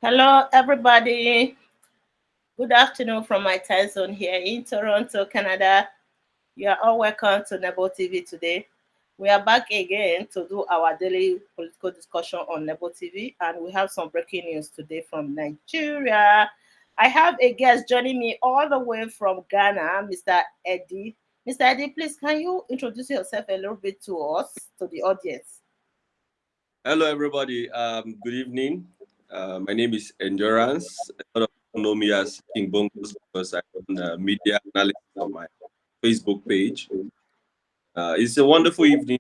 Hello, everybody. Good afternoon from my time zone here in Toronto, Canada. You are all welcome to Nebo TV today. We are back again to do our daily political discussion on Nebo TV, and we have some breaking news today from Nigeria. I have a guest joining me all the way from Ghana, Mr. Eddie. Mr. Eddie, please, can you introduce yourself a little bit to us, to the audience? Hello, everybody. Good evening. My name is Endurance. A lot of people know me as King Bongos because I'm the media analyst on my Facebook page. It's a wonderful evening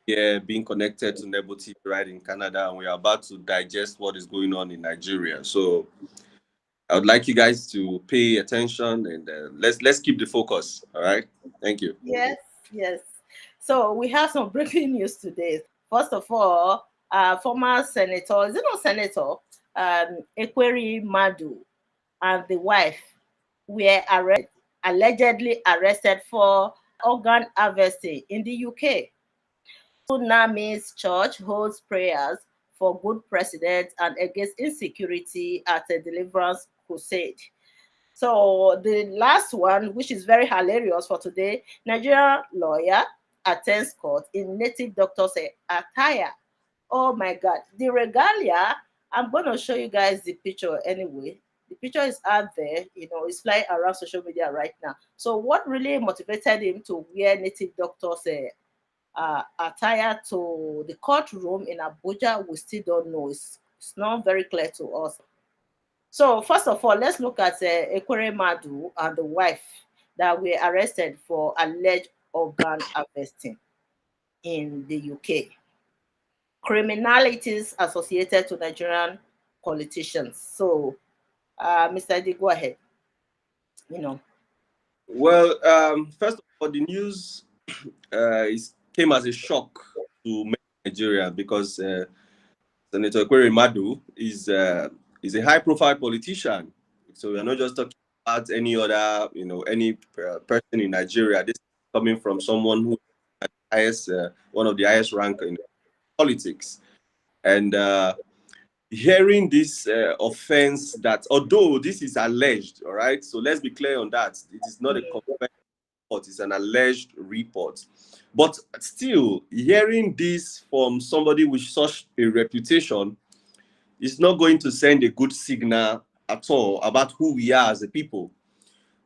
here being connected to Nebo TV right in Canada, and we are about to digest what is going on in Nigeria. So I would like you guys to pay attention and let's keep the focus. All right. Thank you. Yes, yes. So we have some breaking news today. First of all, former senator, is it not senator, Ekweremadu and the wife were allegedly arrested for organ harvesting in the UK. Dunamis Church holds prayers for good president and against insecurity at a Deliverance Crusade. So the last one, which is very hilarious for today, Nigerian lawyer attends court in native doctor's attire. Oh my God, the regalia. I'm going to show you guys the picture anyway. The picture is out there, it's flying around social media right now. So what really motivated him to wear native doctor's attire to the courtroom in Abuja, we still don't know. It's not very clear to us. So first of all, let's look at Ekweremadu and the wife that were arrested for alleged organ harvesting in the UK. Criminalities associated to Nigerian politicians. So, Mr. D, go ahead. Well, first of all, the news came as a shock to many Nigerians because Senator Ekweremadu is a high-profile politician. So we're not just talking about any other, any person in Nigeria. This is coming from someone who is highest, one of the highest rank in politics, and hearing this offense that, although this is alleged, all right. So let's be clear on that. It is not a confirmed report; it's an alleged report. But still, hearing this from somebody with such a reputation is not going to send a good signal at all about who we are as a people,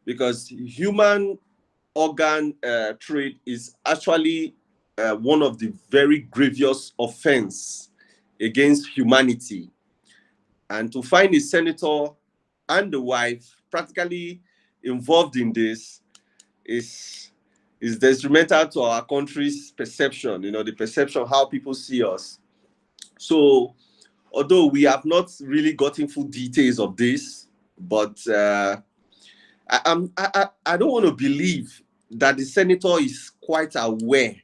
because human organ trade is actually one of the very grievous offense against humanity. And to find a senator and the wife practically involved in this is detrimental to our country's perception, the perception of how people see us. So although we have not really gotten full details of this, but I don't want to believe that the senator is quite aware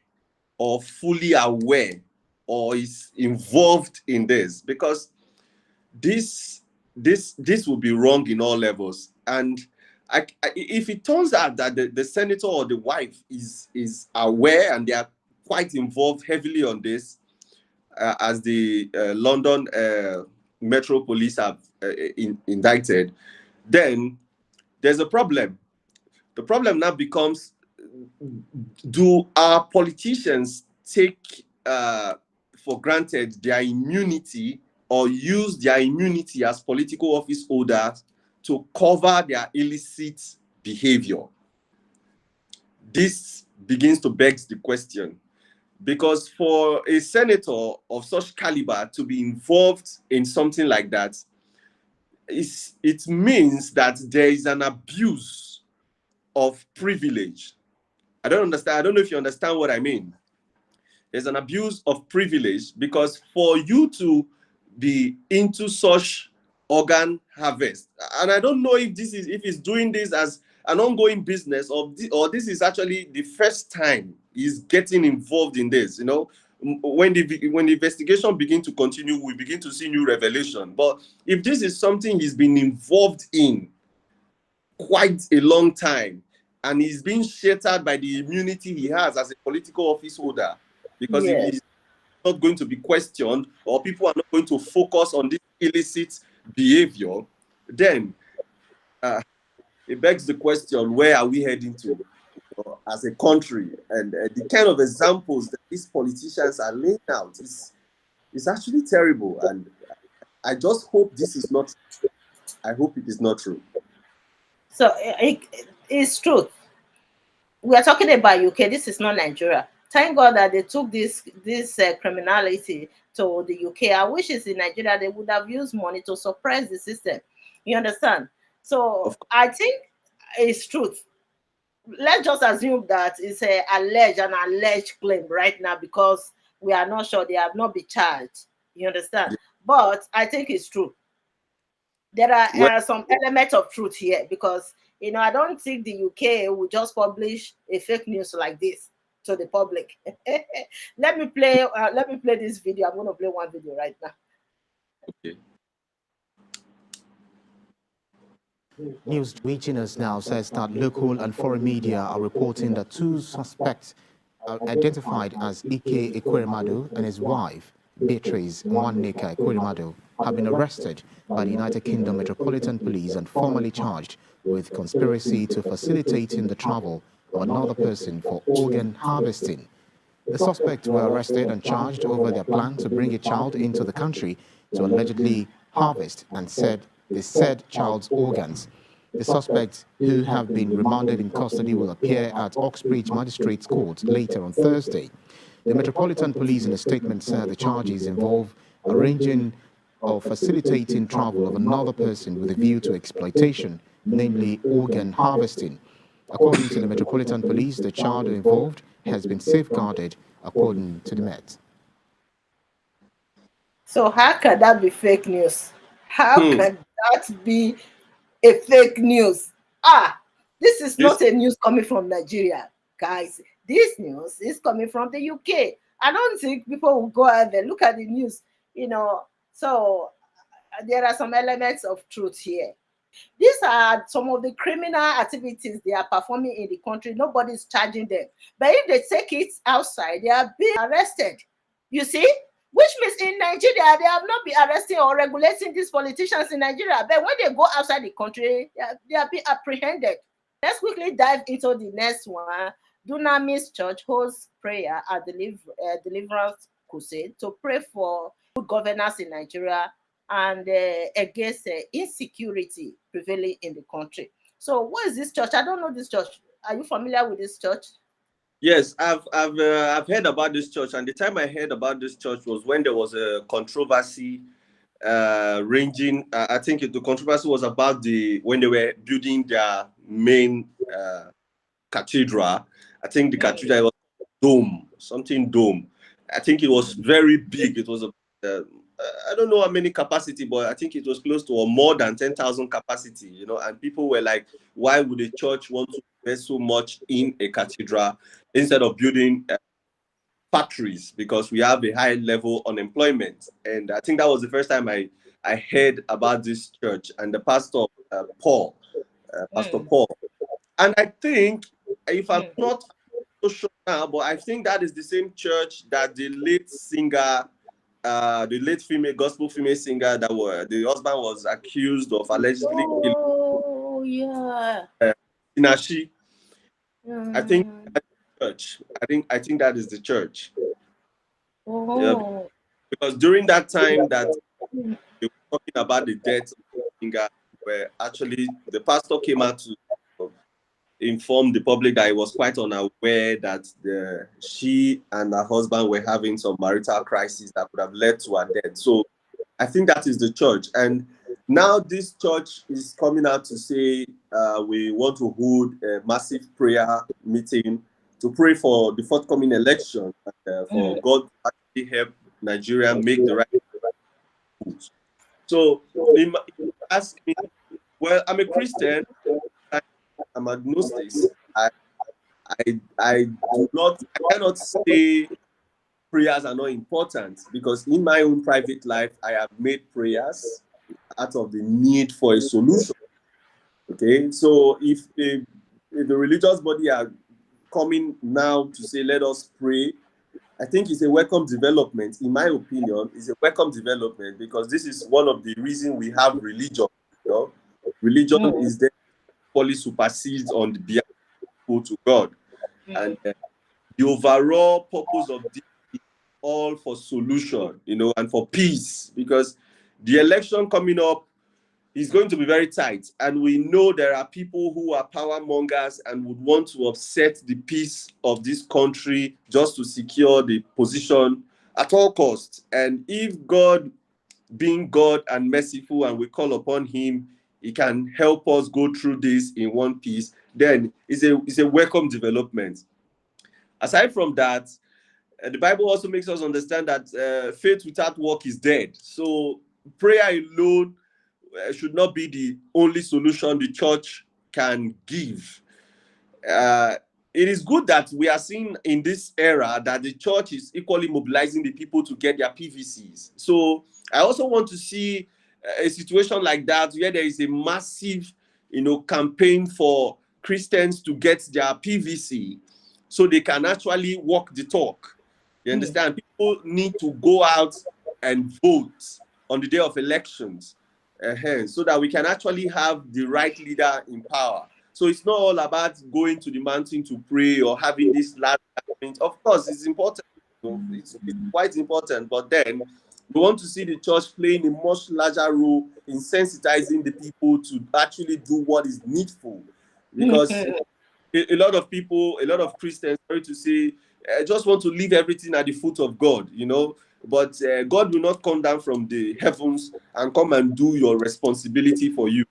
or fully aware or is involved in this, because this will be wrong in all levels. And if it turns out that the senator or the wife is aware and they are quite involved heavily on this, as the London Metro Police have indicted, then there's a problem. The problem now becomes, do our politicians take for granted their immunity or use their immunity as political office holders to cover their illicit behavior? This begins to beg the question, because for a senator of such caliber to be involved in something like that, it means that there is an abuse of privilege. I don't understand. I don't know if you understand what I mean. There's an abuse of privilege, because for you to be into such organ harvest, and I don't know if he's doing this as an ongoing business, or this is actually the first time he's getting involved in this. When the investigation begins to continue, we begin to see new revelation. But if this is something he's been involved in quite a long time, and he's being shattered by the immunity he has as a political office holder, because if he's not going to be questioned, or people are not going to focus on this illicit behavior, then it begs the question, where are we heading to, as a country? And the kind of examples that these politicians are laying out is actually terrible. And I just hope this is not true. I hope it is not true. So it's true. We are talking about UK. This is not Nigeria. Thank God that they took this criminality to the UK. I wish it's in Nigeria. They would have used money to suppress the system. You understand? So I think it's truth. Let's just assume that it's an alleged claim right now, because we are not sure, they have not been charged. You understand? But I think it's true. There are some elements of truth here, because I don't think the UK will just publish a fake news like this to the public. Let me play this video. I'm going to play one video right now. Okay. News reaching us now says that local and foreign media are reporting that two suspects identified as Ekweremadu and his wife, Beatrice Nwaneka Ekweremadu, have been arrested by the United Kingdom Metropolitan Police and formally charged with conspiracy to facilitating the travel of another person for organ harvesting. The suspects were arrested and charged over their plan to bring a child into the country to allegedly harvest and the said child's organs. The suspects, who have been remanded in custody, will appear at Oxbridge Magistrates Court later on Thursday. The Metropolitan Police in a statement said the charges involve arranging or facilitating travel of another person with a view to exploitation, namely organ harvesting. According to the Metropolitan Police, the child involved has been safeguarded, according to the Met. So how can that be fake news? How can that be a fake news? This is not a news coming from Nigeria, guys. This news is coming from the UK. I don't think people will go out there, look at the news, So there are some elements of truth here. These are some of the criminal activities they are performing in the country. Nobody's charging them. But if they take it outside, they are being arrested. You see? Which means in Nigeria, they have not been arresting or regulating these politicians in Nigeria. But when they go outside the country, they are being apprehended. Let's quickly dive into the next one. Dunamis Church holds prayer at Deliverance Crusade to pray for good governance in Nigeria and against insecurity prevailing in the country. So what is this church? I don't know this church. Are you familiar with this church? Yes, I've heard about this church, and the time I heard about this church was when there was a controversy ranging. I think the controversy was about when they were building their main cathedral. I think the cathedral was dome. I think it was very big. It was I don't know how many capacity, but I think it was close to or more than 10,000 capacity. And people were like, why would a church want to invest so much in a cathedral instead of building factories, because we have a high level unemployment? And I think that was the first time I heard about this church and the pastor Paul. And I think, if I'm not so sure now, but I think that is the same church that the late singer, the late gospel female singer that the husband was accused of allegedly killing. Oh, yeah. Inashi. I think that's the church. I think that is the church. Oh. Yeah, because during that time that they were talking about the death of the singer, where actually the pastor came out to inform the public that he was quite unaware that she and her husband were having some marital crisis that could have led to her death. So I think that is the church. And now this church is coming out to say we want to hold a massive prayer meeting to pray for the forthcoming election, for God to actually help Nigeria make the right moves. So you ask me, well, I'm a Christian, I'm agnostic. I cannot say prayers are not important, because in my own private life, I have made prayers out of the need for a solution. Okay, so if the religious body are coming now to say, let us pray, I think it's a welcome development. In my opinion, it's a welcome development because this is one of the reasons we have religion. You know, religion is there fully supersedes on the behalf of people to God, and the overall purpose of this is all for solution, you know, and for peace, because the election coming up is going to be very tight, and we know there are people who are power mongers and would want to upset the peace of this country just to secure the position at all costs. And if God, being God and merciful, and we call upon him, he can help us go through this in one piece, then it's a welcome development. Aside from that, the Bible also makes us understand that faith without work is dead. So prayer alone should not be the only solution the church can give. It is good that we are seeing in this era that the church is equally mobilizing the people to get their PVCs. So I also want to see a situation like that where there is a massive, campaign for Christians to get their PVC so they can actually walk the talk. You understand? People need to go out and vote on the day of elections, so that we can actually have the right leader in power. So it's not all about going to the mountain to pray or having this large gathering. Of course, it's important. It's quite important. But then we want to see the church playing a much larger role in sensitizing the people to actually do what is needful. Because a lot of people, a lot of Christians, sorry to say, just want to leave everything at the foot of God, But God will not come down from the heavens and come and do your responsibility for you.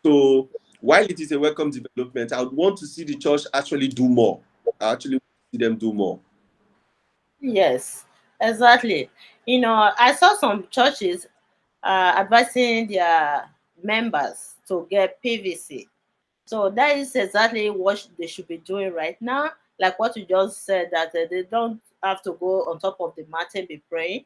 So while it is a welcome development, I would want to see the church actually do more. I actually want to see them do more. Yes, exactly. I saw some churches advising their members to get PVC. So that is exactly what they should be doing right now. Like what you just said, that they don't have to go on top of the mountain be praying.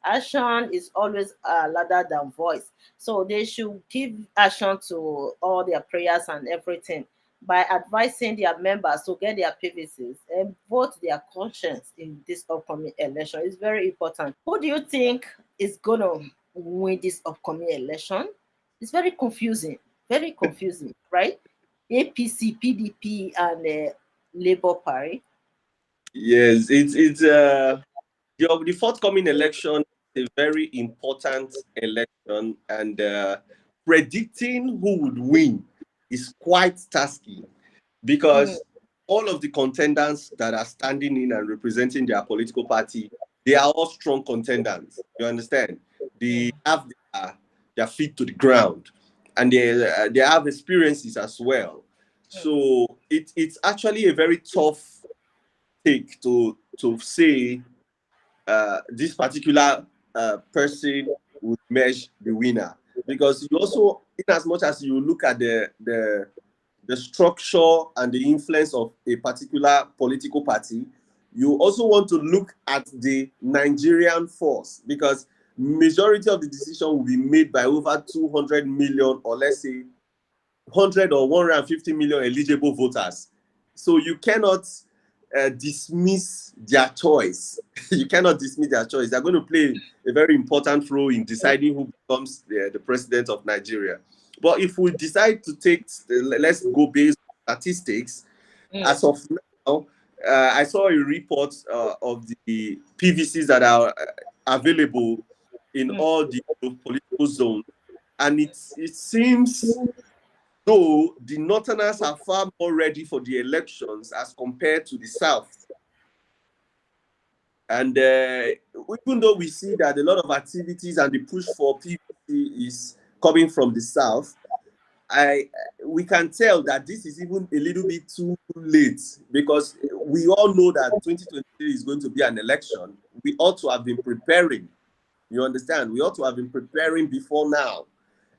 Action is always louder than voice. So they should give action to all their prayers and everything by advising their members to get their PVCs and vote their conscience in this upcoming election. It's very important. Who do you think is gonna win this upcoming election? It's very confusing, right? APC, PDP, and Labour Party. Yes, it's the forthcoming election is a very important election, and predicting who would win is quite tasky because all of the contenders that are standing in and representing their political party, they are all strong contenders. You understand? They have their feet to the ground, and they have experiences as well. So it's actually a very tough take to say this particular person would measure the winner, because you also, in as much as you look at the structure and the influence of a particular political party, you also want to look at the Nigerian force, because majority of the decision will be made by over 200 million, or let's say 100 or 150 million eligible voters. So you cannot dismiss their choice. You cannot dismiss their choice. They're going to play a very important role in deciding who becomes the president of Nigeria. But if we decide to let's go based on statistics, as of now, I saw a report of the PVCs that are available in all the political zones, and it seems though the Northerners are far more ready for the elections as compared to the South. And even though we see that a lot of activities and the push for PVC is coming from the South, we can tell that this is even a little bit too late, because we all know that 2023 is going to be an election. We ought to have been preparing. You understand? We ought to have been preparing before now.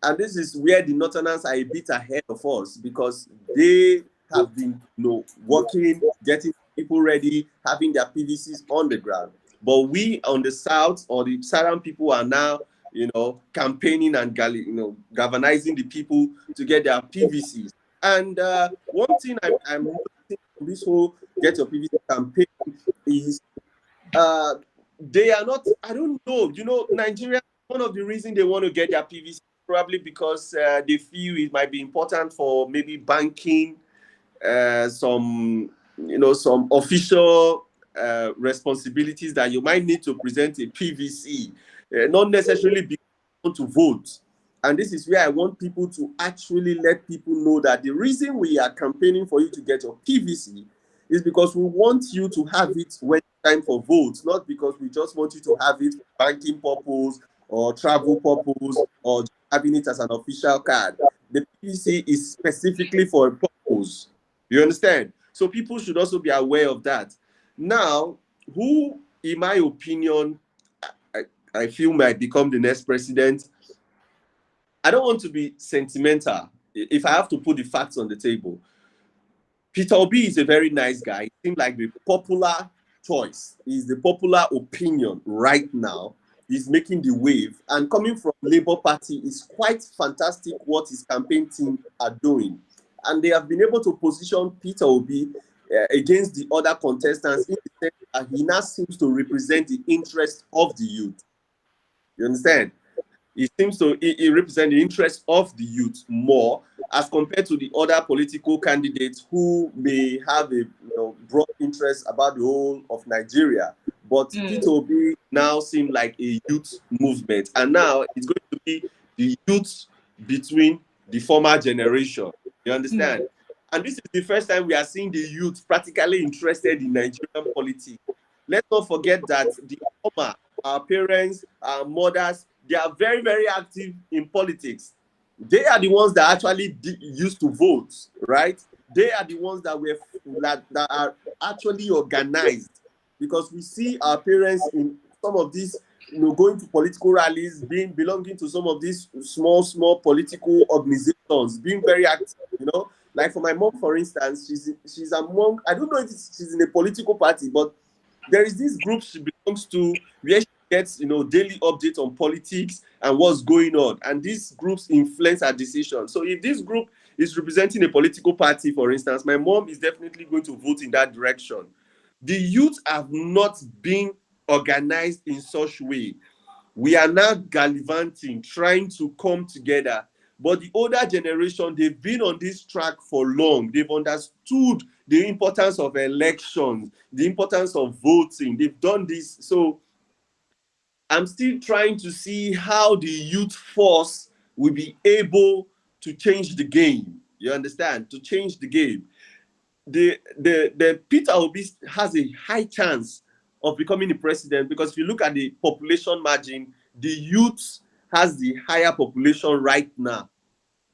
And this is where the Northerners are a bit ahead of us, because they have been working, getting people ready, having their PVCs on the ground. But we on the South, or the Southern people, are now campaigning and galvanizing the people to get their PVCs. And one thing I'm noticing this whole get your PVC campaign is they are not, I don't know, Nigeria, one of the reasons they want to get their PVC probably because they feel it might be important for maybe banking, some some official responsibilities that you might need to present a PVC, not necessarily because you want to vote. And this is where I want people to actually let people know that the reason we are campaigning for you to get your PVC is because we want you to have it when it's time for votes, not because we just want you to have it for banking purpose or travel purpose or just having it as an official card. The PVC is specifically for a purpose. You understand? So people should also be aware of that. Now, who, in my opinion, I feel might become the next president, I don't want to be sentimental. If I have to put the facts on the table, Peter Obi is a very nice guy. He seems like the popular choice. He's the popular opinion right now. He's making the wave. And coming from Labour Party is quite fantastic what his campaign team are doing. And they have been able to position Peter Obi against the other contestants in the sense that he now seems to represent the interest of the youth. You understand? It seems to represent the interest of the youth more as compared to the other political candidates who may have a broad interest about the whole of Nigeria. But Peter Obi now seems like a youth movement. And now it's going to be the youth between the former generation. You understand? And this is the first time we are seeing the youth practically interested in Nigerian politics. Let's not forget that the former, our parents, our mothers, they are very, very active in politics. They are the ones that actually used to vote, right? They are the ones that that are actually organized, because we see our parents in some of these, going to political rallies, belonging to some of these small political organizations, being very active. Like for my mom, for instance, she's among, I don't know if she's in a political party, but there is this group she belongs to where she gets, daily updates on politics and what's going on. And these groups influence her decision. So if this group is representing a political party, for instance, my mom is definitely going to vote in that direction. The youth have not been organized in such way. We are now gallivanting, trying to come together. But the older generation, they've been on this track for long. They've understood the importance of elections, the importance of voting. They've done this. So I'm still trying to see how the youth force will be able to change the game. You understand? To change the game. The Peter Obi has a high chance of becoming the president, because if you look at the population margin, the youth has the higher population right now.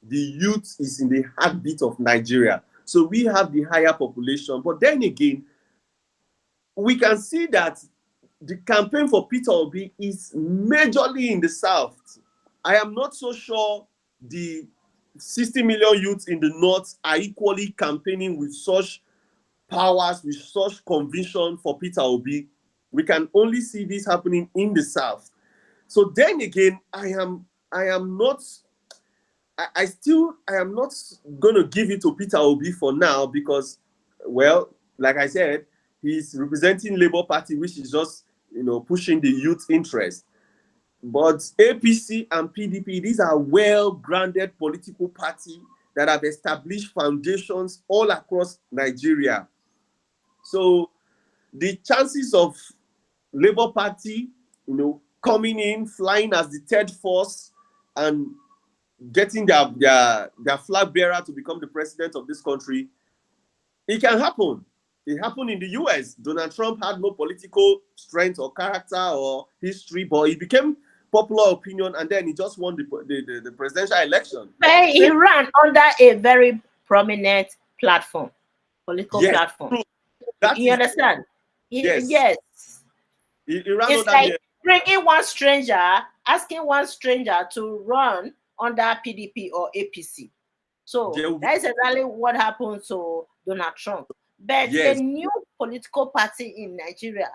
The youth is in the heartbeat of Nigeria. So we have the higher population. But then again, we can see that the campaign for Peter Obi is majorly in the South. I am not so sure the 60 million youths in the North are equally campaigning with such powers, with such conviction for Peter Obi. We can only see this happening in the South. So then again, I am not going to give it to Peter Obi for now, because, well, like I said, he's representing Labour Party, which is just, pushing the youth interest. But APC and PDP, these are well-grounded political parties that have established foundations all across Nigeria. So the chances of Labour Party, coming in, flying as the third force and getting their flag bearer to become the president of this country, it can happen. It happened in the US. Donald Trump had no political strength or character or history, but he became popular opinion, and then he just won the presidential election. But he ran under a very prominent platform, political platform. You understand? Yes. He ran it's like bringing one stranger, asking one stranger to run under PDP or APC. So that's exactly what happened to Donald Trump. But a new political party in Nigeria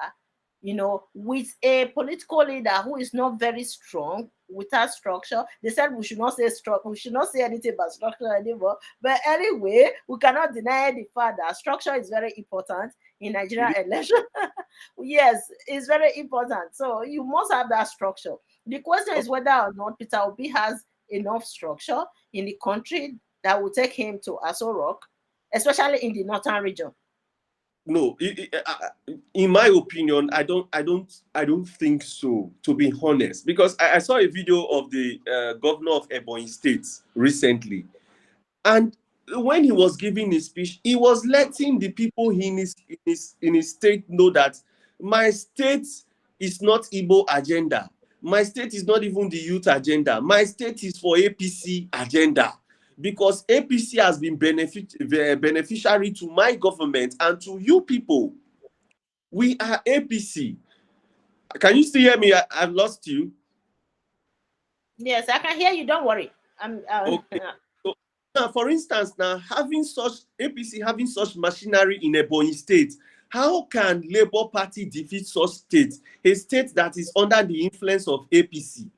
with a political leader who is not very strong, without structure. They said we should not say structure, we should not say anything about structure anymore. But anyway, we cannot deny the fact that structure is very important in Nigerian election. Yes, it's very important. So you must have that structure. The question is whether or not Peter Obi has enough structure in the country that will take him to Aso Rock, especially in the northern region. No, in my opinion, I don't think so. To be honest, because I saw a video of the governor of Ebonyi State recently, and when he was giving his speech, he was letting the people in his state know that my state is not Igbo agenda. My state is not even the youth agenda. My state is for APC agenda. Because APC has been beneficiary to my government and to you people. We are APC. Can you still hear me? I've lost you. Yes, I can hear you. Don't worry. Okay. So now, for instance, now APC having such machinery in Ebonyi State, how can Labour Party defeat such state, a state that is under the influence of APC?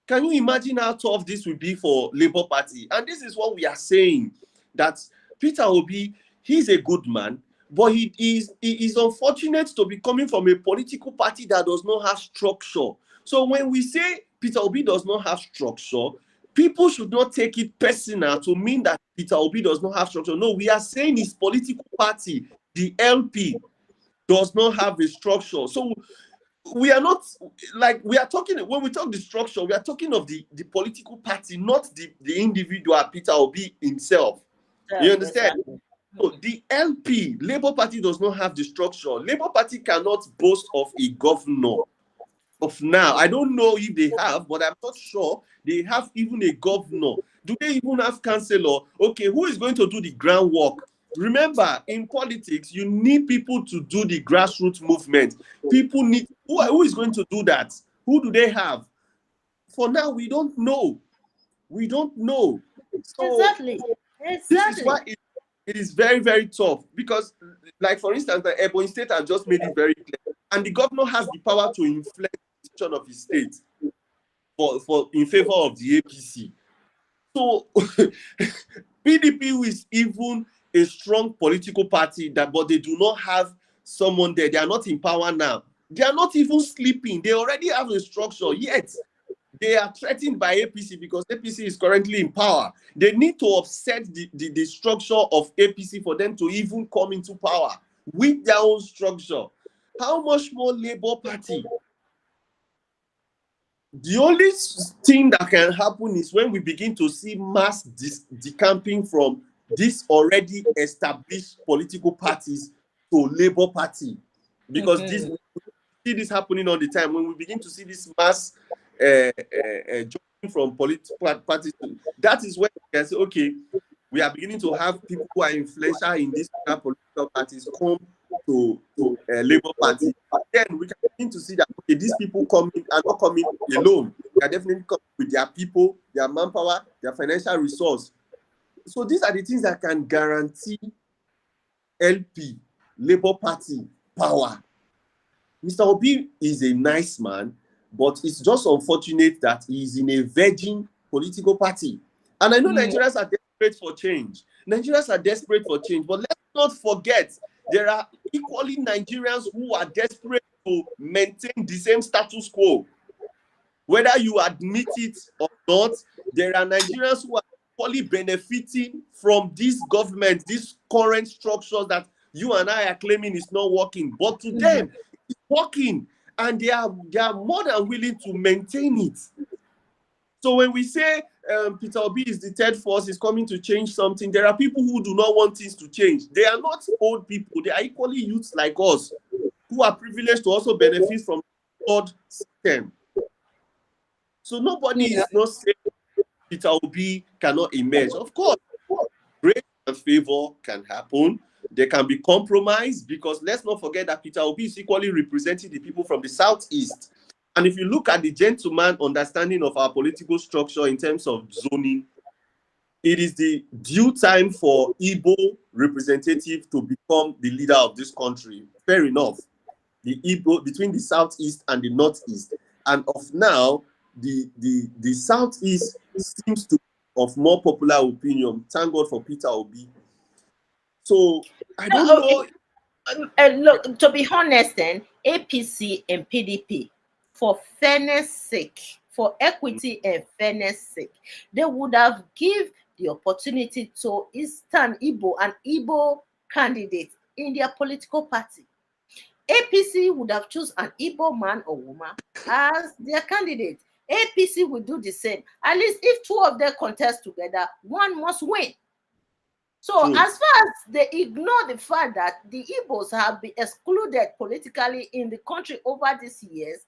Can you imagine how tough this will be for Labour Party? And this is what we are saying, that Peter Obi, he's a good man, but he is unfortunate to be coming from a political party that does not have structure. So when we say Peter Obi does not have structure, people should not take it personal to mean that Peter Obi does not have structure. No, we are saying his political party, the LP, does not have a structure. So we are not, like, we are talking, when we talk the structure, we are talking of the political party, not the individual Peter Obi himself. You understand? Exactly. So the LP, Labour Party, does not have the structure. Labour Party cannot boast of a governor of now. I don't know if they have, but I'm not sure they have even a governor. Do they even have councillor? Okay, who is going to do the groundwork? Remember, in politics, you need people to do the grassroots movement. People need, who is going to do that? Who do they have? For now, we don't know. We don't know. So exactly. This is why it is very, very tough. Because, like, for instance, the Ebonyi State has just made it very clear. And the governor has the power to influence the decision of his state for in favor of the APC. So PDP is even a strong political party, but they do not have someone there. They are not in power now. They are not even sleeping. They already have a structure, yet they are threatened by APC because APC is currently in power. They need to upset the structure of APC for them to even come into power with their own structure. How much more Labour Party? The only thing that can happen is when we begin to see mass decamping from these already established political parties to Labour Party. Because we see this happening all the time. When we begin to see this mass joining from political parties, that is when we can say, okay, we are beginning to have people who are influential in these political parties come to Labour Party. Then we can begin to see that, okay, these people coming are not coming alone. They are definitely coming with their people, their manpower, their financial resource. So these are the things that can guarantee LP, Labour Party, power. Mr. Obi is a nice man, but it's just unfortunate that he is in a virgin political party. And I know Nigerians are desperate for change. Nigerians are desperate for change, but let's not forget there are equally Nigerians who are desperate to maintain the same status quo. Whether you admit it or not, there are Nigerians who are equally benefiting from this government, these current structures that you and I are claiming is not working. But to them, it's working, and they are more than willing to maintain it. So when we say Peter Obi is the third force, is coming to change something, there are people who do not want things to change. They are not old people. They are equally youths like us who are privileged to also benefit from the third system. So nobody is not saying Peter Obi cannot emerge. Of course, grace and favor can happen. There can be compromise, because let's not forget that Peter Obi is equally representing the people from the southeast. And if you look at the gentleman understanding of our political structure in terms of zoning, it is the due time for Igbo representative to become the leader of this country. Fair enough. the Igbo, between the southeast and the northeast. And of now, the southeast seems to be of more popular opinion. Thank God for Peter Obi. So I don't know. Look, to be honest, then APC and PDP, for fairness sake, for equity and fairness sake, they would have give the opportunity to Eastern Igbo and Igbo candidate in their political party. APC would have chosen an Igbo man or woman as their candidate. APC would do the same. At least if two of them contest together, one must win. So True. as far as they ignore the fact that the Igbos have been excluded politically in the country over these years,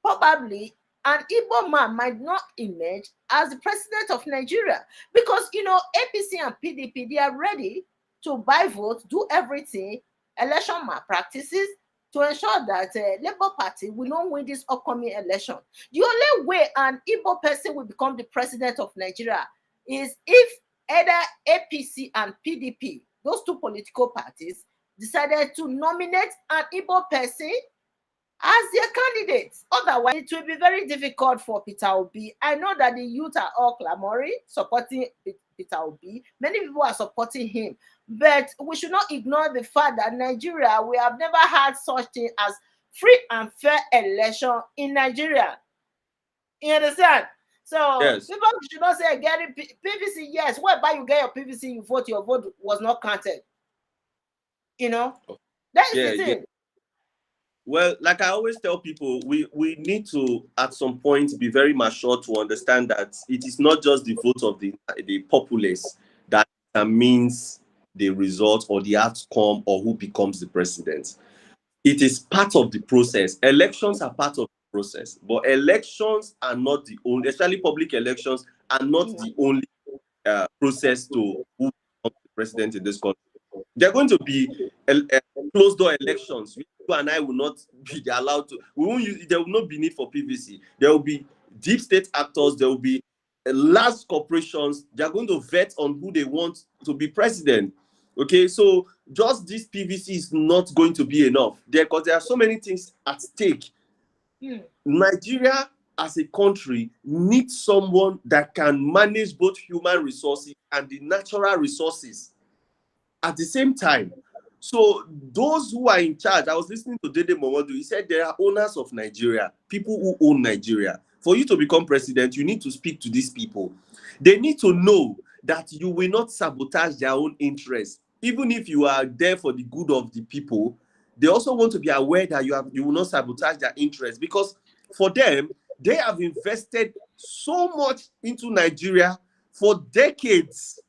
probably an Igbo man might not emerge as the president of Nigeria. Because, APC and PDP, they are ready to buy votes, do everything, election malpractices, to ensure that Labour Party will not win this upcoming election. The only way an Igbo person will become the president of Nigeria is if either APC and PDP, those two political parties, decided to nominate an Igbo person as their candidates. Otherwise, it will be very difficult for Peter Obi. I know that the youth are all clamoring, supporting Peter Obi. Many people are supporting him. But we should not ignore the fact that Nigeria, we have never had such thing as free and fair election in Nigeria. You understand? So Yes. people should not say getting PVC. Yes, whereby you get your PVC, you vote, your vote was not counted. That is the thing. Yeah. Well, like I always tell people, we need to, at some point, be very mature to understand that it is not just the vote of the populace that means the result or the outcome or who becomes the president. It is part of the process. Elections are part of the process, but elections are not the only, especially public elections, are not the only process to who becomes the president in this country. There are going to be closed door elections. You and I will not be allowed to. We won't use. There will not be need for PVC. There will be deep state actors. There will be large corporations. They are going to vet on who they want to be president. Okay, so just this PVC is not going to be enough because there are so many things at stake. Nigeria as a country needs someone that can manage both human resources and the natural resources at the same time. So those who are in charge, I was listening to Dede Momodu, he said there are owners of Nigeria, people who own Nigeria. For you to become president, you need to speak to these people. They need to know that you will not sabotage their own interests. Even if you are there for the good of the people, they also want to be aware that you will not sabotage their interests, because for them, they have invested so much into Nigeria for decades.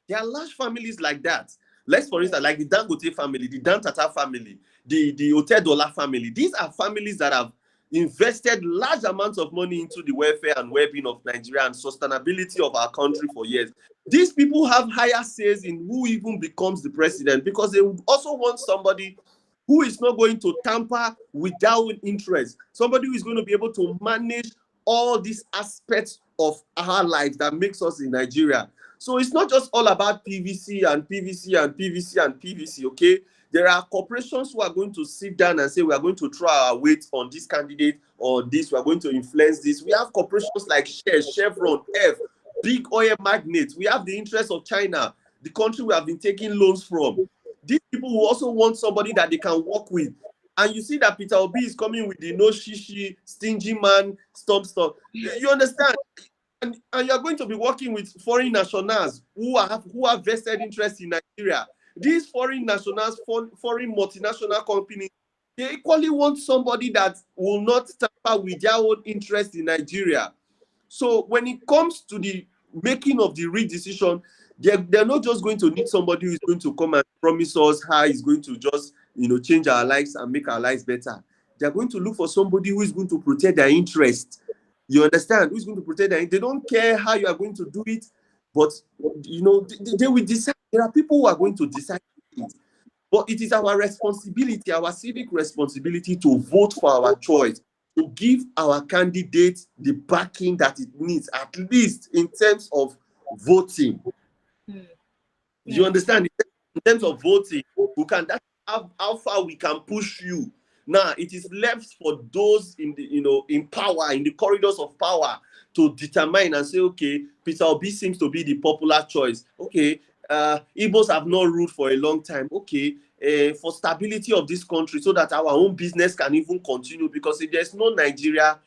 There are large families like that. Let's, for instance, like the Dangote family, the Dan Tata family, the Otedola family. These are families that have invested large amounts of money into the welfare and well-being of Nigeria and sustainability of our country for years. These people have higher says in who even becomes the president, because they would also want somebody who is not going to tamper with their own interests, somebody who is going to be able to manage all these aspects of our lives that makes us in Nigeria. So it's not just all about PVC and PVC and PVC and PVC, okay? There are corporations who are going to sit down and say, we are going to throw our weight on this candidate or this, we are going to influence this. We have corporations like Shell, Chevron, F, big oil magnates. We have the interest of China, the country we have been taking loans from. These people will also want somebody that they can work with. And you see that Peter Obi is coming with the no shishi, stingy man, stuff. You understand? And you're going to be working with foreign nationals who have vested interest in Nigeria. These foreign nationals, foreign multinational companies, they equally want somebody that will not tamper with their own interest in Nigeria. So when it comes to the making of the real decision, they're not just going to need somebody who is going to come and promise us how he's going to just change our lives and make our lives better. They're going to look for somebody who is going to protect their interest. You understand? Who's going to protect them? They don't care how you are going to do it, but they will decide. There are people who are going to decide it. But it is our responsibility, our civic responsibility, to vote for our choice, to give our candidate the backing that it needs, at least in terms of voting. You understand? In terms of voting, that's how far we can push you. Now it is left for those in the in power, in the corridors of power, to determine and say, okay, Peter Obi seems to be the popular choice. Okay, Igbos have not ruled for a long time. Okay, for stability of this country, so that our own business can even continue. Because if there's no Nigeria,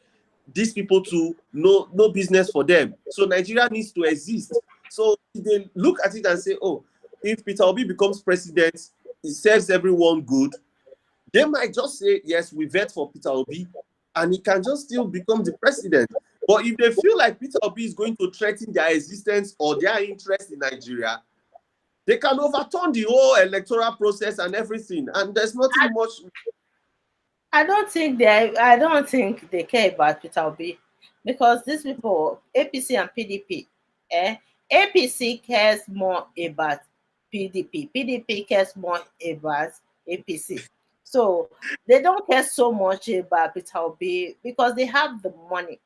these people too, no business for them. So Nigeria needs to exist. So they look at it and say, oh, if Peter Obi becomes president, it serves everyone good. They might just say, yes, we vet for Peter Obi, and he can just still become the president. But if they feel like Peter Obi is going to threaten their existence or their interest in Nigeria, they can overturn the whole electoral process and everything. And there's nothing much. I don't think they care about Peter Obi, because these people, APC and PDP, APC cares more about PDP. PDP cares more about APC. So they don't care so much about Peter Obi because they have the money.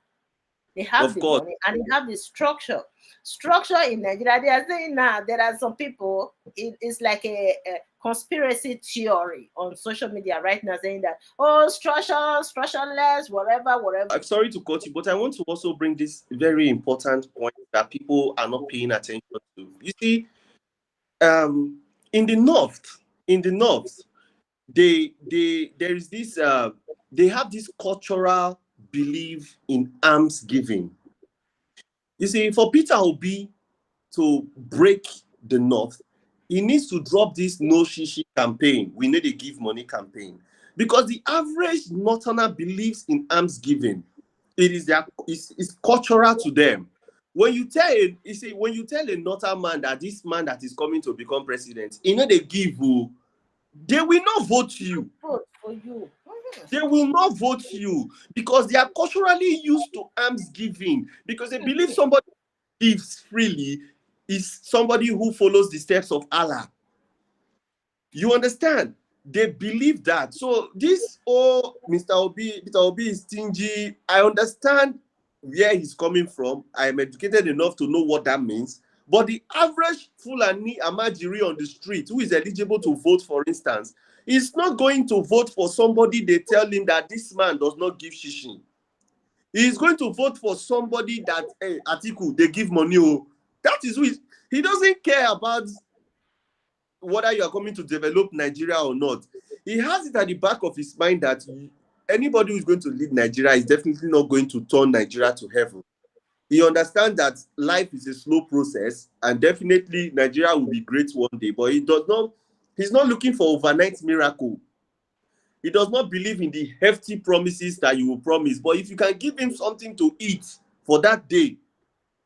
They have Of the course. money and they have the structure. Structure in Nigeria, they are saying now there are some people, it's like a conspiracy theory on social media right now saying that, oh, structureless, whatever. I'm sorry to cut you, but I want to also bring this very important point that people are not paying attention to. You see, in the north, there is this they have this cultural belief in alms giving. You see, for Peter Obi to break the north, he needs to drop this no shishi campaign. We need a give money campaign, because the average northerner believes in alms giving. It is it's cultural to them. When you tell a northern man that this man that is coming to become president, they give you, they will not vote you. Vote for you. They will not vote you because they are culturally used to alms giving, because they believe somebody who gives freely is somebody who follows the steps of Allah. You understand? They believe that. So this, Peter Obi is stingy. I understand where he's coming from. I am educated enough to know what that means. But the average Fulani Amajiri on the street who is eligible to vote, for instance, is not going to vote for somebody they tell him that this man does not give shishi. He is going to vote for somebody that, hey, Atiku, they give money. Oh. That is who he doesn't care about whether you are coming to develop Nigeria or not. He has it at the back of his mind that anybody who is going to lead Nigeria is definitely not going to turn Nigeria to heaven. He understands that life is a slow process and definitely Nigeria will be great one day, but he's not looking for overnight miracle. He does not believe in the hefty promises that you will promise, but if you can give him something to eat for that day,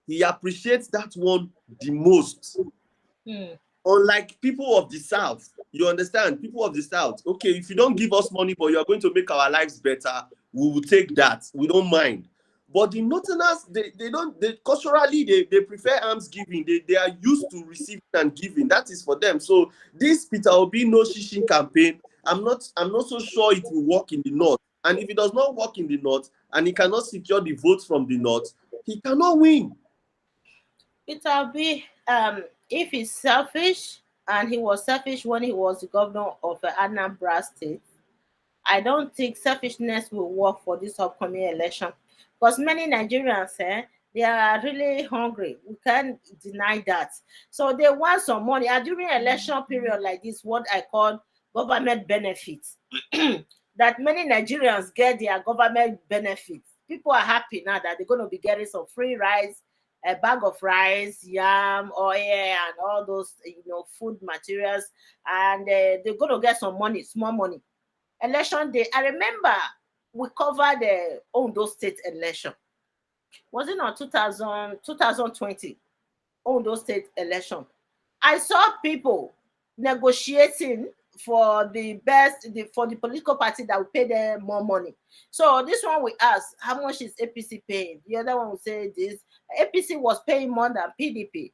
he appreciates that one the most. Unlike people of the South, you understand? People of the South, okay, if you don't give us money, but you are going to make our lives better, we will take that. We don't mind. But the Northerners, culturally, they prefer alms giving. They are used to receiving and giving. That is for them. So this Peter Obi no shishin campaign, I'm not so sure it will work in the North. And if it does not work in the North, and he cannot secure the votes from the North, he cannot win. Peter Obi, if he's selfish, and he was selfish when he was the governor of Anambra State, I don't think selfishness will work for this upcoming election, because many Nigerians, they are really hungry. We can't deny that. So they want some money. And during election period like this, what I call government benefits, that many Nigerians get their government benefits. People are happy now that they're going to be getting some free rice, a bag of rice, yam, oil, and all those food materials, and they're going to get some money, small money. Election day, I remember we covered the Ondo State election. Was it not 2020 Ondo State election? I saw people negotiating for the political party that will pay them more money. So this one we asked, how much is APC paying? The other one will say this. APC was paying more than PDP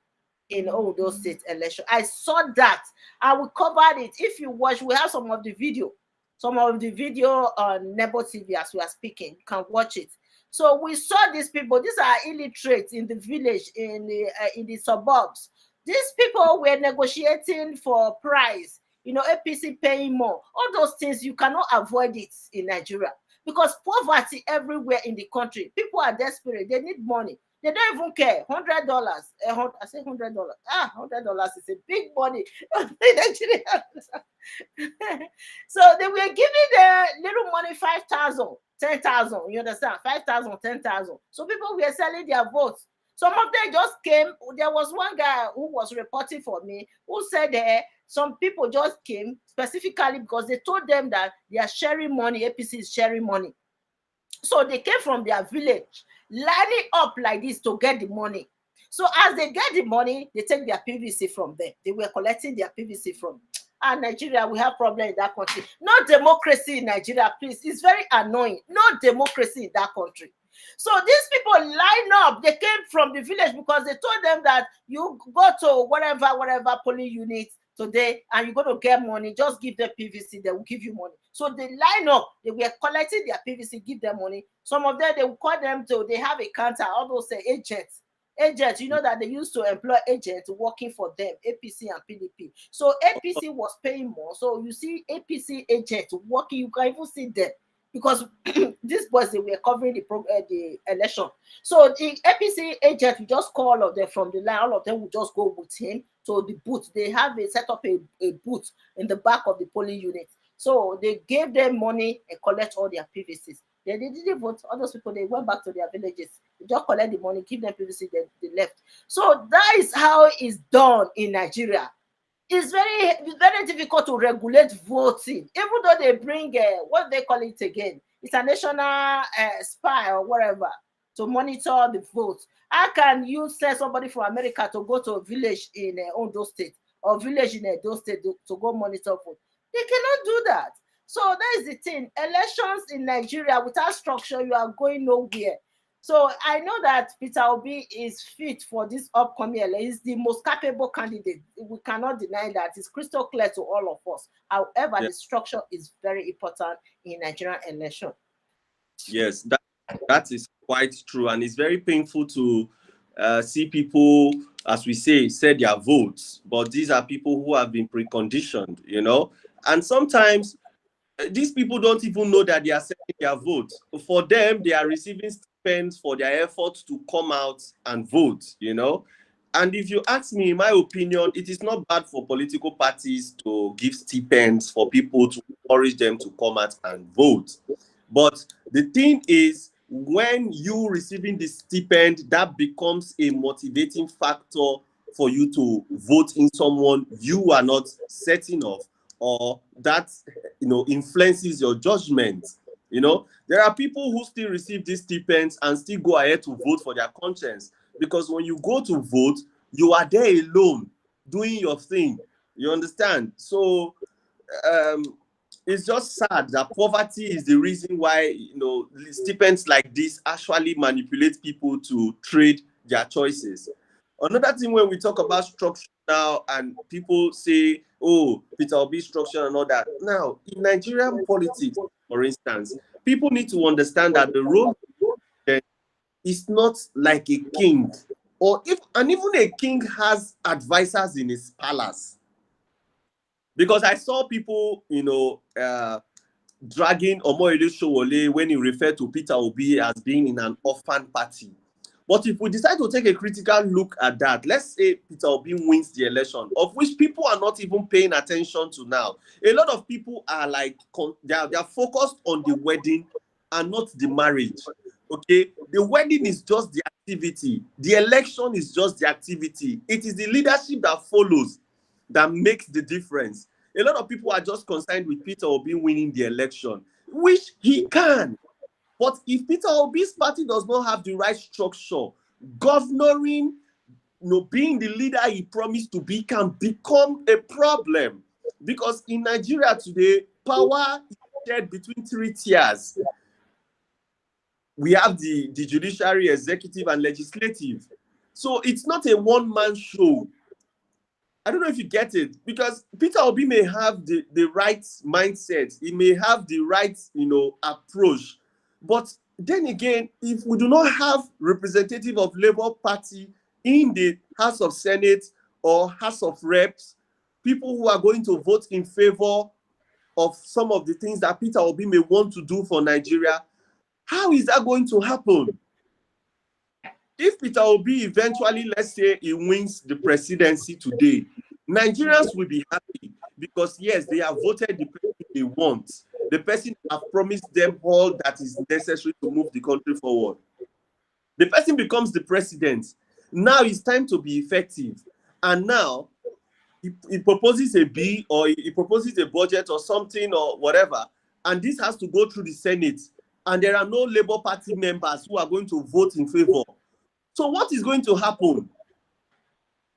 in all those state election. I saw that. I will cover it. If you watch, we have some of the video on Nebo TV as we are speaking. You can watch it. So we saw these people. These are illiterate in the village, in the suburbs. These people were negotiating for price. APC paying more. All those things, you cannot avoid it in Nigeria because poverty everywhere in the country. People are desperate. They need money. They don't even care. $100. I say $100. $100 is a big money in Nigeria. So they were giving the little money, 5,000, 10,000. You understand? 5,000, 10,000. So people were selling their votes. Some of them just came. There was one guy who was reporting for me who said some people just came specifically because they told them that they are sharing money. APC is sharing money. So they came from their village, lining up like this to get the money. So as they get the money, they take their PVC from them. They were collecting their PVC from. And Nigeria, we have problem in that country. No democracy in Nigeria, please. It's very annoying. No democracy in that country. So these people line up. They came from the village because they told them that you go to whatever polling unit today and you're going to get money. Just give them PVC, they will give you money. So they line up. They were collecting their PVC, give them money. Some of them, they will call them to, they have a counter, all those agents. Agents, you know that they used to employ agents working for them, APC and PDP. So APC was paying more. So you see APC agents working, you can even see them because these boys, they were covering the election. So the APC agent, you just call all of them from the line, all of them will just go with him to the booth. They have set up a booth in the back of the polling unit. So they gave them money and collect all their PVCs. They didn't vote. All those people, they went back to their villages. They just collect the money, give them PVC, they left. So that is how it's done in Nigeria. It's very difficult to regulate voting, even though they bring what they call it again. It's a national spy or whatever to monitor the votes. How can you send somebody from America to go to a village in Ondo State or village in Edo State to go monitor vote? They cannot do that. So that is the thing. Elections in Nigeria without structure, you are going nowhere. So I know that Peter Obi is fit for this upcoming election. He's the most capable candidate. We cannot deny that. It's crystal clear to all of us. However, the structure is very important in Nigerian election. Yes, that is quite true. And it's very painful to see people, as we say their votes. But these are people who have been preconditioned, And sometimes these people don't even know that they are selling their votes. For them, they are receiving stipends for their efforts to come out and vote, And if you ask me, in my opinion, it is not bad for political parties to give stipends for people to encourage them to come out and vote. But the thing is, when you receiving the stipend, that becomes a motivating factor for you to vote in someone you are not certain of, or that influences your judgment. There are people who still receive these stipends and still go ahead to vote for their conscience, because when you go to vote, you are there alone doing your thing. You understand? So it's just sad that poverty is the reason why stipends like this actually manipulate people to trade their choices. Another thing, when we talk about structure now and people say, oh, Peter Obi structure and all that. Now, in Nigerian politics, for instance, people need to understand that the role is not like a king, even a king has advisors in his palace. Because I saw people, dragging Omoyele Sowore when he referred to Peter Obi as being in an orphan party. But if we decide to take a critical look at that, let's say Peter Obi wins the election, of which people are not even paying attention to now. A lot of people are like, they are focused on the wedding and not the marriage. Okay, the wedding is just the activity. The election is just the activity. It is the leadership that follows that makes the difference. A lot of people are just concerned with Peter Obi winning the election, which he can. But if Peter Obi's party does not have the right structure, governing, being the leader he promised to be can become a problem. Because in Nigeria today, power is shared between 3 tiers. We have the judiciary, executive, and legislative. So it's not a one-man show. I don't know if you get it, because Peter Obi may have the right mindset. He may have the right, approach. But then again, if we do not have representative of Labour Party in the House of Senate or House of Reps, people who are going to vote in favor of some of the things that Peter Obi may want to do for Nigeria. How is that going to happen? If Peter Obi eventually, let's say, he wins the presidency today, Nigerians will be happy because, yes, they have voted the person they want. The person have promised them all that is necessary to move the country forward. The person becomes the president. Now it's time to be effective. And now he proposes a bill, or he proposes a budget or something or whatever, and this has to go through the Senate. And there are no Labour Party members who are going to vote in favor. So what is going to happen?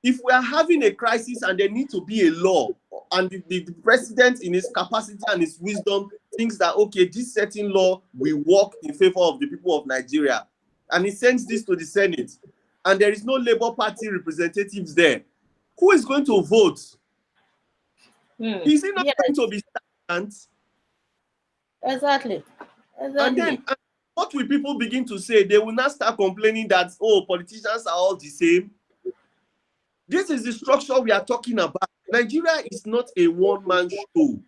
If we are having a crisis and there needs to be a law, and the president in his capacity and his wisdom thinks that, okay, this certain law will work in favor of the people of Nigeria, and he sends this to the Senate, and there is no Labour Party representatives there, who is going to vote? Is it not going to be stagnant? Exactly. And then what will people begin to say? They will not start complaining that, oh, politicians are all the same. This is the structure we are talking about. Nigeria is not a one-man show.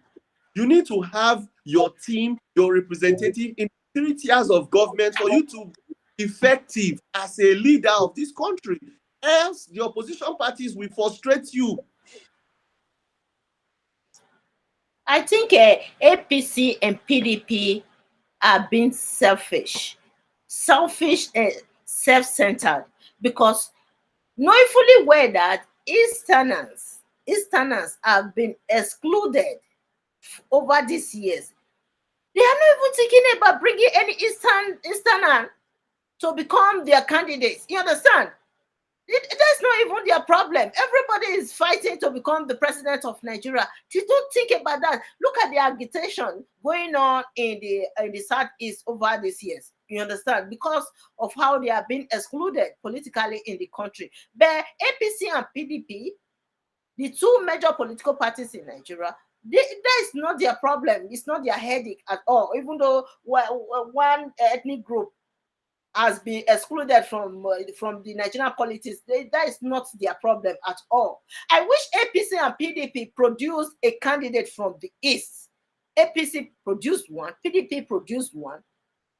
You need to have your team, your representative in 3 tiers of government for you to be effective as a leader of this country. Else, the opposition parties will frustrate you. I think APC and PDP are being selfish and self-centered, because knowing fully well that Easterners have been excluded over these years. They are not even thinking about bringing any Easterner to become their candidates. You understand? That's not even their problem. Everybody is fighting to become the president of Nigeria. You don't think about that. Look at the agitation going on in the Southeast over these years. You understand? Because of how they are being excluded politically in the country. But APC and PDP, the 2 major political parties in Nigeria, that is not their problem. It's not their headache at all. Even though one ethnic group has been excluded from the Nigerian politics, that is not their problem at all. I wish APC and PDP produced a candidate from the East. APC produced one, PDP produced one.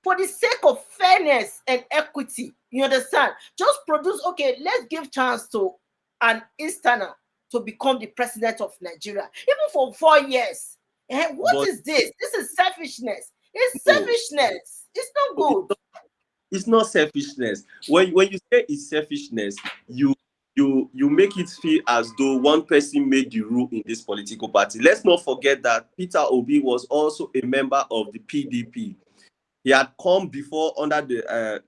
For the sake of fairness and equity, you understand? Just produce, okay, let's give chance to an Easterner to become the president of Nigeria, even for 4 years. What is this? This is selfishness. It's selfishness. It's not good. It's not selfishness. When you say it's selfishness, you make it feel as though one person made the rule in this political party. Let's not forget that Peter Obi was also a member of the PDP. He had come before under the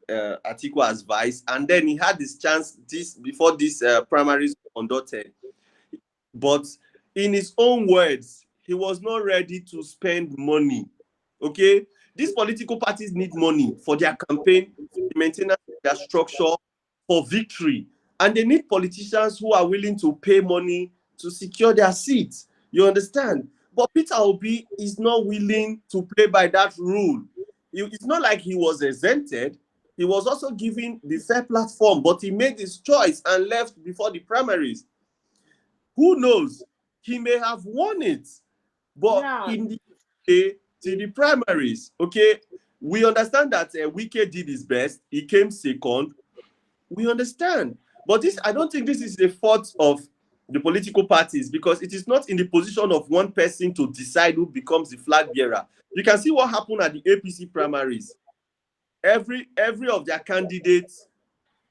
Atiku as vice, and then he had this chance before this primaries conducted. But in his own words, he was not ready to spend money. Okay? These political parties need money for their campaign, for the maintenance of their structure, for victory. And they need politicians who are willing to pay money to secure their seats. You understand? But Peter Obi is not willing to play by that rule. It's not like he was exempted. He was also given the fair platform, but he made his choice and left before the primaries. Who knows? He may have won it, but in the primaries, okay, we understand that Wike did his best. He came second. We understand. But I don't think this is the fault of the political parties, because it is not in the position of one person to decide who becomes the flag bearer. You can see what happened at the APC primaries. Every of their candidates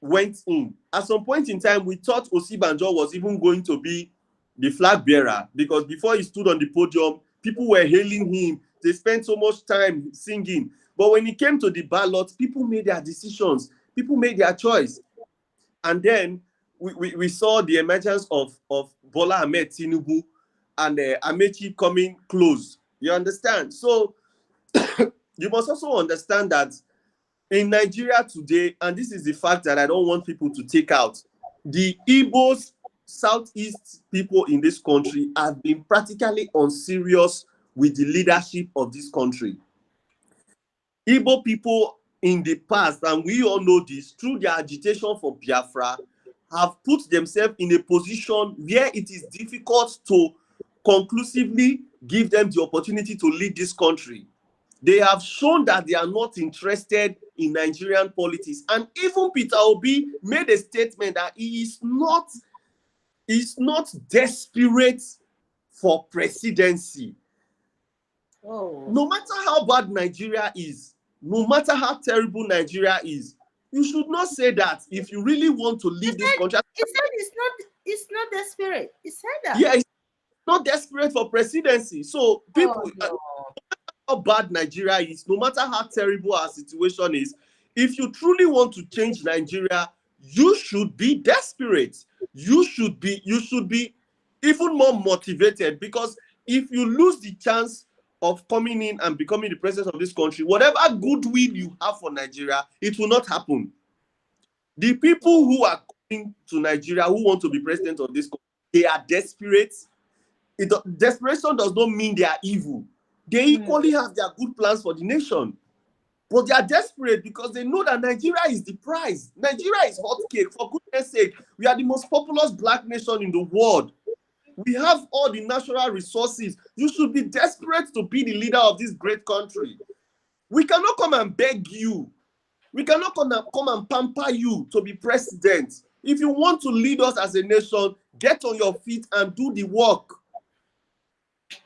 went in. At some point in time, we thought Osibanjo was even going to be the flag bearer, because before he stood on the podium, people were hailing him. They spent so much time singing. But when it came to the ballot, people made their decisions. People made their choice. And then we saw the emergence of Bola Ahmed Tinubu and Amechi coming close. You understand? So you must also understand that in Nigeria today, and this is the fact that I don't want people to take out, the Igbos, Southeast people in this country have been practically unserious with the leadership of this country. Igbo people in the past, and we all know this, through their agitation for Biafra, have put themselves in a position where it is difficult to conclusively give them the opportunity to lead this country. They have shown that they are not interested in Nigerian politics. And even Peter Obi made a statement that he is not desperate for presidency. Oh. No matter how bad Nigeria is, no matter how terrible Nigeria is, you should not say that if you really want to lead this country. He said it's not desperate. He said that. Yeah, it's not desperate for presidency. So people, no. how bad Nigeria is, no matter how terrible our situation is, if you truly want to change Nigeria, you should be desperate. You should be even more motivated, because if you lose the chance of coming in and becoming the president of this country, whatever goodwill you have for Nigeria, it will not happen. The people who are coming to Nigeria who want to be president of this country, they are desperate. Desperation does not mean they are evil. They equally have their good plans for the nation. But they are desperate because they know that Nigeria is the prize. Nigeria is hot cake. For goodness sake, we are the most populous black nation in the world. We have all the natural resources. You should be desperate to be the leader of this great country. We cannot come and beg you. We cannot come and pamper you to be president. If you want to lead us as a nation, get on your feet and do the work.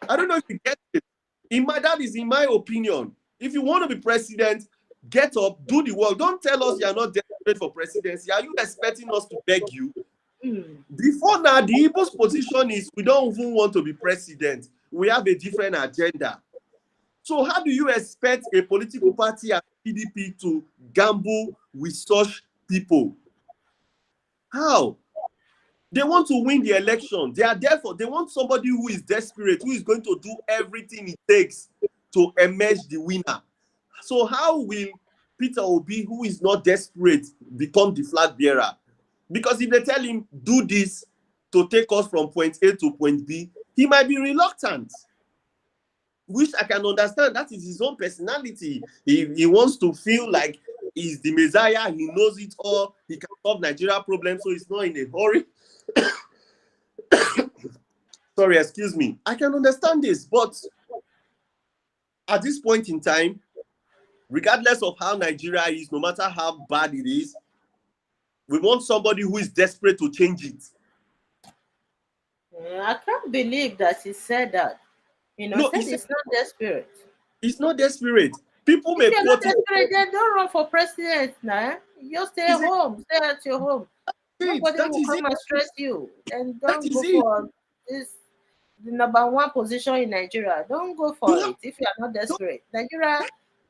I don't know if you get it. That is in my opinion. If you want to be president, get up, do the work. Don't tell us you are not desperate for presidency. Are you expecting us to beg you? Before now, the Igbo's position is we don't even want to be president. We have a different agenda. So how do you expect a political party as PDP to gamble with such people? How? They want to win the election. They are therefore, they want somebody who is desperate, who is going to do everything it takes to emerge the winner. So how will Peter Obi, who is not desperate, become the flag bearer? Because if they tell him, do this to take us from point A to point B, he might be reluctant. Which I can understand. That is his own personality. He wants to feel like he's the Messiah. He knows it all. He can solve Nigeria problems, so he's not in a hurry. Sorry, excuse me. I can understand this, but at this point in time, regardless of how Nigeria is, no matter how bad it is, we want somebody who is desperate to change it. I can't believe that he said that. No, said it's not desperate. It's not desperate. People may quote desperate, then don't run for president now. You stay home. Stay at your home. Nobody will come and stress you. And don't go for this the number one position in Nigeria. Don't go for it if you are not desperate. Nigeria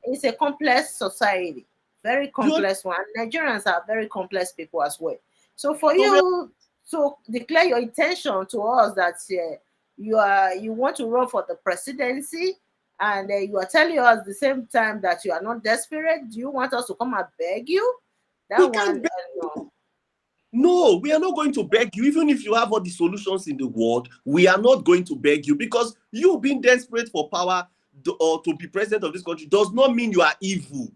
is a complex society. Very complex one. Nigerians are very complex people as well. So for you to declare your intention to us that you want to run for the presidency, and you are telling us at the same time that you are not desperate, do you want us to come and beg you? No, we are not going to beg you. Even if you have all the solutions in the world, we are not going to beg you, because you being desperate for power or to be president of this country does not mean you are evil.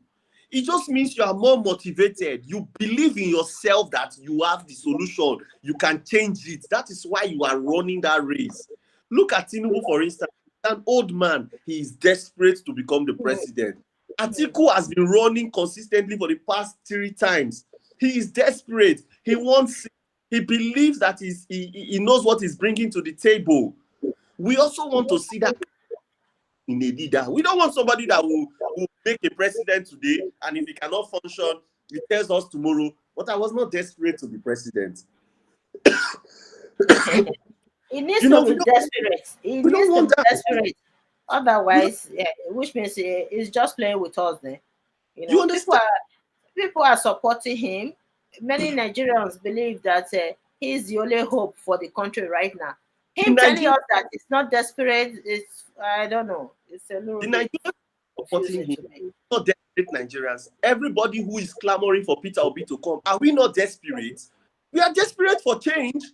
It just means you are more motivated. You believe in yourself that you have the solution. You can change it. That is why you are running that race. Look at Tinubu, for instance. An old man. He is desperate to become the president. Atiku has been running consistently for the past 3 times. He is desperate. He wants it. He believes that he knows what he's bringing to the table. We also want to see that in a leader. We don't want somebody that will make a president today, and if he cannot function, he tells us tomorrow, but I was not desperate to be president. He needs to be desperate. He needs to be desperate. Otherwise, which means he's just playing with us there. You understand? People are supporting him. Many Nigerians believe that he's the only hope for the country right now. Him telling us that it's not desperate, I don't know. It's a little bit supporting him. Not desperate Nigerians. Everybody who is clamoring for Peter Obi to come, are we not desperate? We are desperate for change.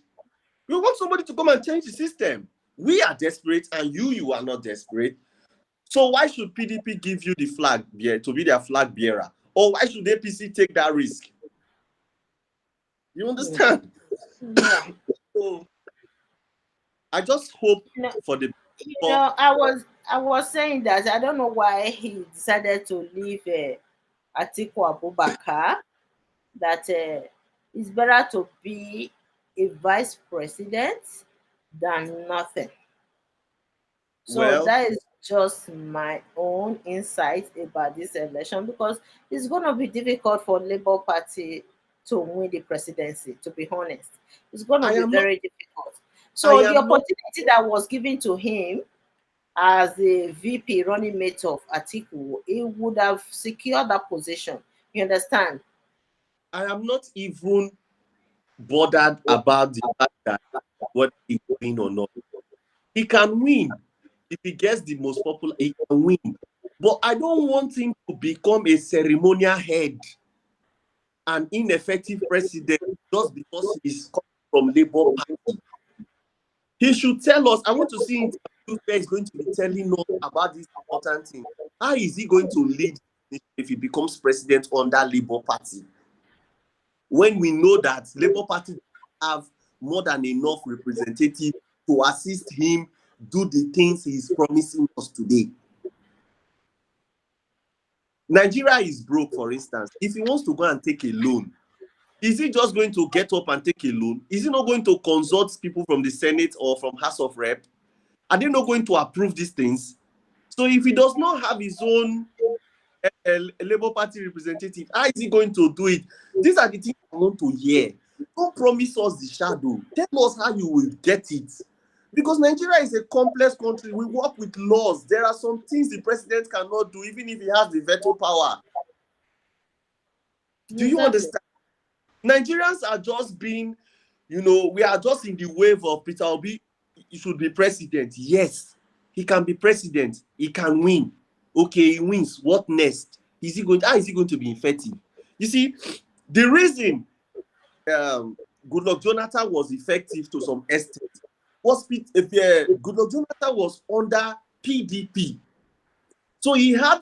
We want somebody to come and change the system. We are desperate, and you are not desperate. So why should PDP give you the flag to be their flag bearer? Or why should APC take that risk? You understand? Yeah. So I just hope You know, for the I was saying that I don't know why he decided to leave Atiku Abubakar. That it's better to be a vice president than nothing. So well, that is just my own insight about this election, because it's going to be difficult for Labour Party to win the presidency. To be honest, it's going to I be am not very difficult. I So the am not opportunity that was given to him as the VP running mate of Atiku, he would have secured that position. You understand? I am not even bothered about the fact that whether he win or not. He can win. If he gets the most popular, he can win. But I don't want him to become a ceremonial head, an ineffective president, just because he's coming from Labour Party. He should tell us. I want to see interviews where he's going to be telling us about this important thing. How is he going to lead if he becomes president under Labour Party? When we know that Labour Party have more than enough representatives to assist him do the things he's promising us today. Nigeria is broke, for instance. If he wants to go and take a loan, is he just going to get up and take a loan? Is he not going to consult people from the Senate or from House of Rep? Are they not going to approve these things? So if he does not have his own Labour Party representative, how is he going to do it? These are the things I want to hear. Don't promise us the shadow. Tell us how you will get it. Because Nigeria is a complex country. We work with laws. There are some things the president cannot do, even if he has the veto power. Do you Exactly. understand? Nigerians are just being, we are just in the wave of Peter Obi. He should be president. Yes, he can be president. He can win. Okay, he wins. What next? How is he going to be effective? You see, the reason Goodluck Jonathan was effective to some extent was if Goodluck Jonathan was under PDP. So he had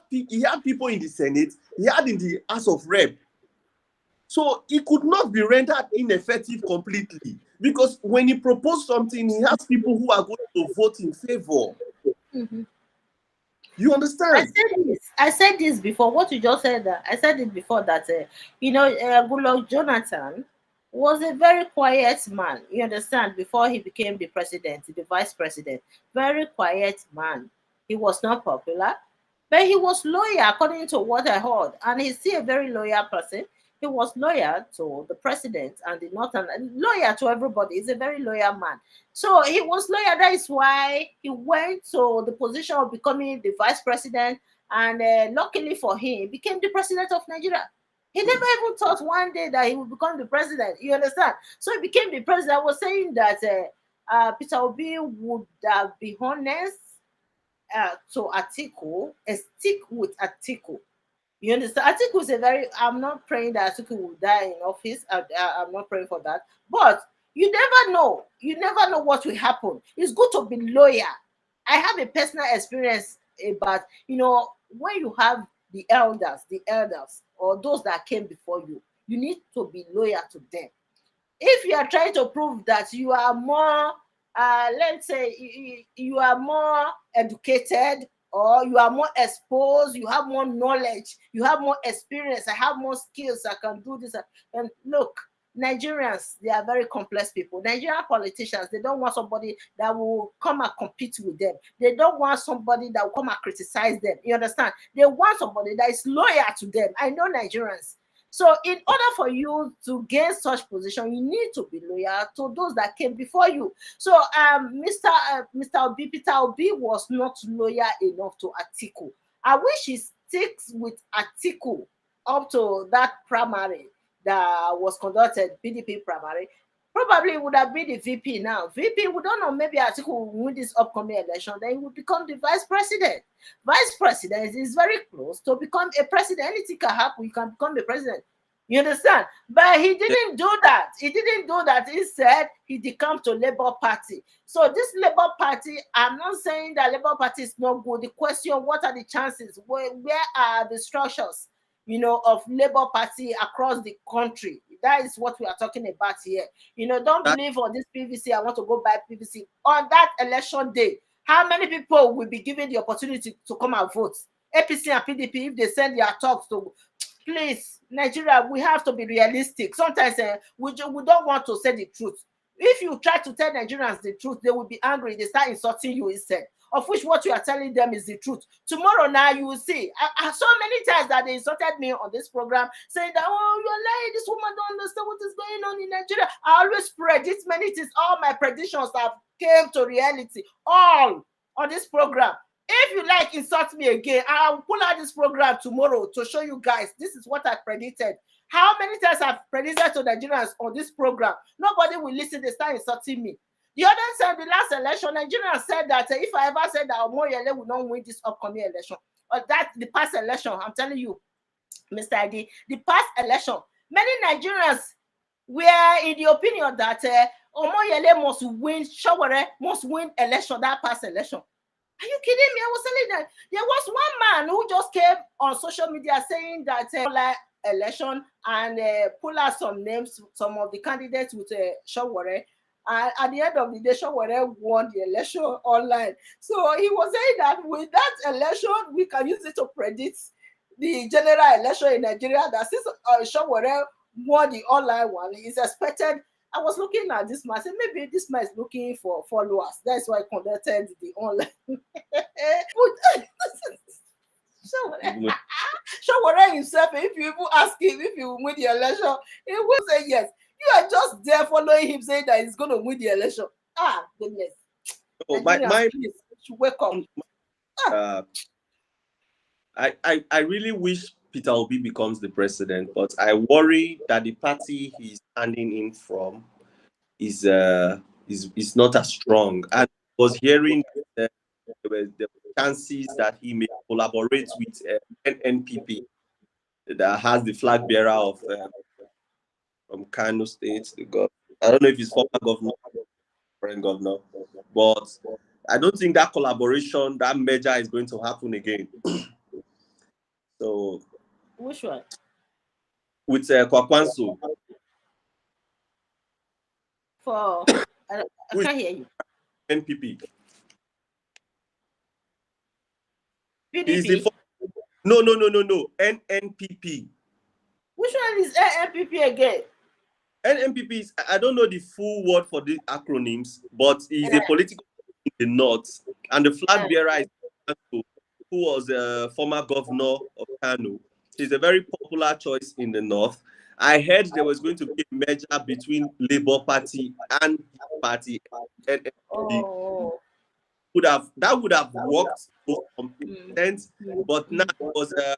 people in the Senate, he had in the House of Rep. So he could not be rendered ineffective completely, because when he proposed something, he has people who are going to vote in favor. Mhm. You understand? I said this before. What you just said, I said it before that Goodluck Jonathan was a very quiet man. You understand? Before he became the president, the vice president, very quiet man. He was not popular, but he was loyal, according to what I heard, and he's still a very loyal person. He was loyal to the president and the northern, loyal to everybody. He's a very loyal man. So he was loyal. That is why he went to the position of becoming the vice president. And luckily for him, he became the president of Nigeria. He never even thought one day that he would become the president. You understand? So he became the president. I was saying that Peter Obi would be honest to Atiku, stick with Atiku. You understand? Atiku is a very. I'm not praying that Atiku will die in office. I'm not praying for that. But you never know. You never know what will happen. It's good to be loyal. I have a personal experience about when you have the elders, or those that came before you, you need to be loyal to them. If you are trying to prove that you are more, let's say, you are more educated, or you are more exposed, you have more knowledge, you have more experience, I have more skills, I can do this. And look, Nigerians, they are very complex people. Nigerian politicians, they don't want somebody that will come and compete with them. They don't want somebody that will come and criticize them. You understand? They want somebody that is loyal to them. I know Nigerians. So in order for you to gain such position, you need to be loyal to those that came before you. So Mr. Obi, Peter Obi was not loyal enough to Atiku. I wish he sticks with Atiku up to that primary that was conducted, PDP primary. Probably would have been the VP now. VP, we don't know, maybe Atiku will win this upcoming election, then he will become the vice president. Vice president is very close to become a president. Anything can happen, you can become the president. You understand? But he didn't do that. He didn't do that. Instead, he decamped to Labour Party. So this Labour Party, I'm not saying that Labour Party is not good. The question, what are the chances? Where are the structures, of Labour Party across the country? That is what we are talking about here. You know, don't believe on this PVC. I want to go buy PVC on that election day. How many people will be given the opportunity to come and vote? APC and PDP, if they send their talks to, please, Nigeria, we have to be realistic. Sometimes we don't want to say the truth. If you try to tell Nigerians the truth, they will be angry. They start insulting you instead. Of which what you are telling them is the truth. Tomorrow now you will see. I so many times that they insulted me on this program, saying that, oh, you're lying, this woman don't understand what is going on in Nigeria. I always predict many things. All my predictions have came to reality. All on this program. If you like, insult me again. I'll pull out this program tomorrow to show you guys. This is what I predicted. How many times I've predicted to Nigerians on this program? Nobody will listen. They start insulting me. The other time, the last election, Nigerians said that if I ever said that Omoyele will not win this upcoming election, or that the past election, I'm telling you, Mr. ID, the past election, many Nigerians were in the opinion that Omoyele must win, Shawore must win election, that past election. Are you kidding me? I was telling that there was one man who just came on social media saying that election and pull out some names, some of the candidates with Shawore. At the end of the day, Shawore won the election online. So he was saying that with that election, we can use it to predict the general election in Nigeria. That since Shawore won the online one, it's expected. I was looking at this man, I said, maybe this man is looking for followers. That's why I conducted the online. Shawore himself, if you even ask him if he will win the election, he will say yes. You are just there following him saying that he's going to win the election. Ah, goodness. Oh, please, wake up. I really wish Peter Obi becomes the president, but I worry that the party he's standing in from is not as strong. And I was hearing that there were chances that he may collaborate with NNPP that has the flag bearer of from Kano State. I don't know if he's former governor, current governor, but I don't think that collaboration, that merger is going to happen again. So, which one? With Kwakwanso. I can't hear you. NPP. PDP? No. NNPP. Which one is NNPP again? NNPP is, I don't know the full word for the acronyms, but it's a political in the north. And the flag bearer is Kwakwanso, who was a former governor of Kano. He's a very popular choice in the north. I heard there was going to be a merger between Labour Party and his party. Oh. That would have worked to some extent, but now it was a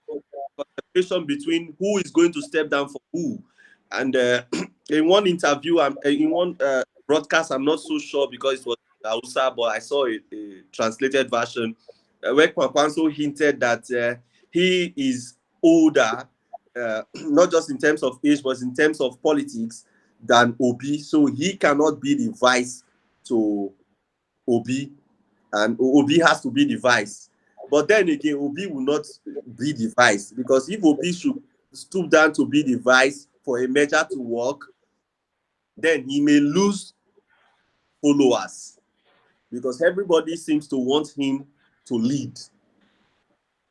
conversation between who is going to step down for who. And in one interview, in one broadcast, I'm not so sure because it was Hausa, but I saw a translated version where Kwakwanso hinted that he is older, not just in terms of age, but in terms of politics, than Obi. So he cannot be the vice to Obi, and Obi has to be the vice. But then again, Obi will not be the vice, because if Obi should stoop down to be the vice for a measure to work, then he may lose followers, because everybody seems to want him to lead.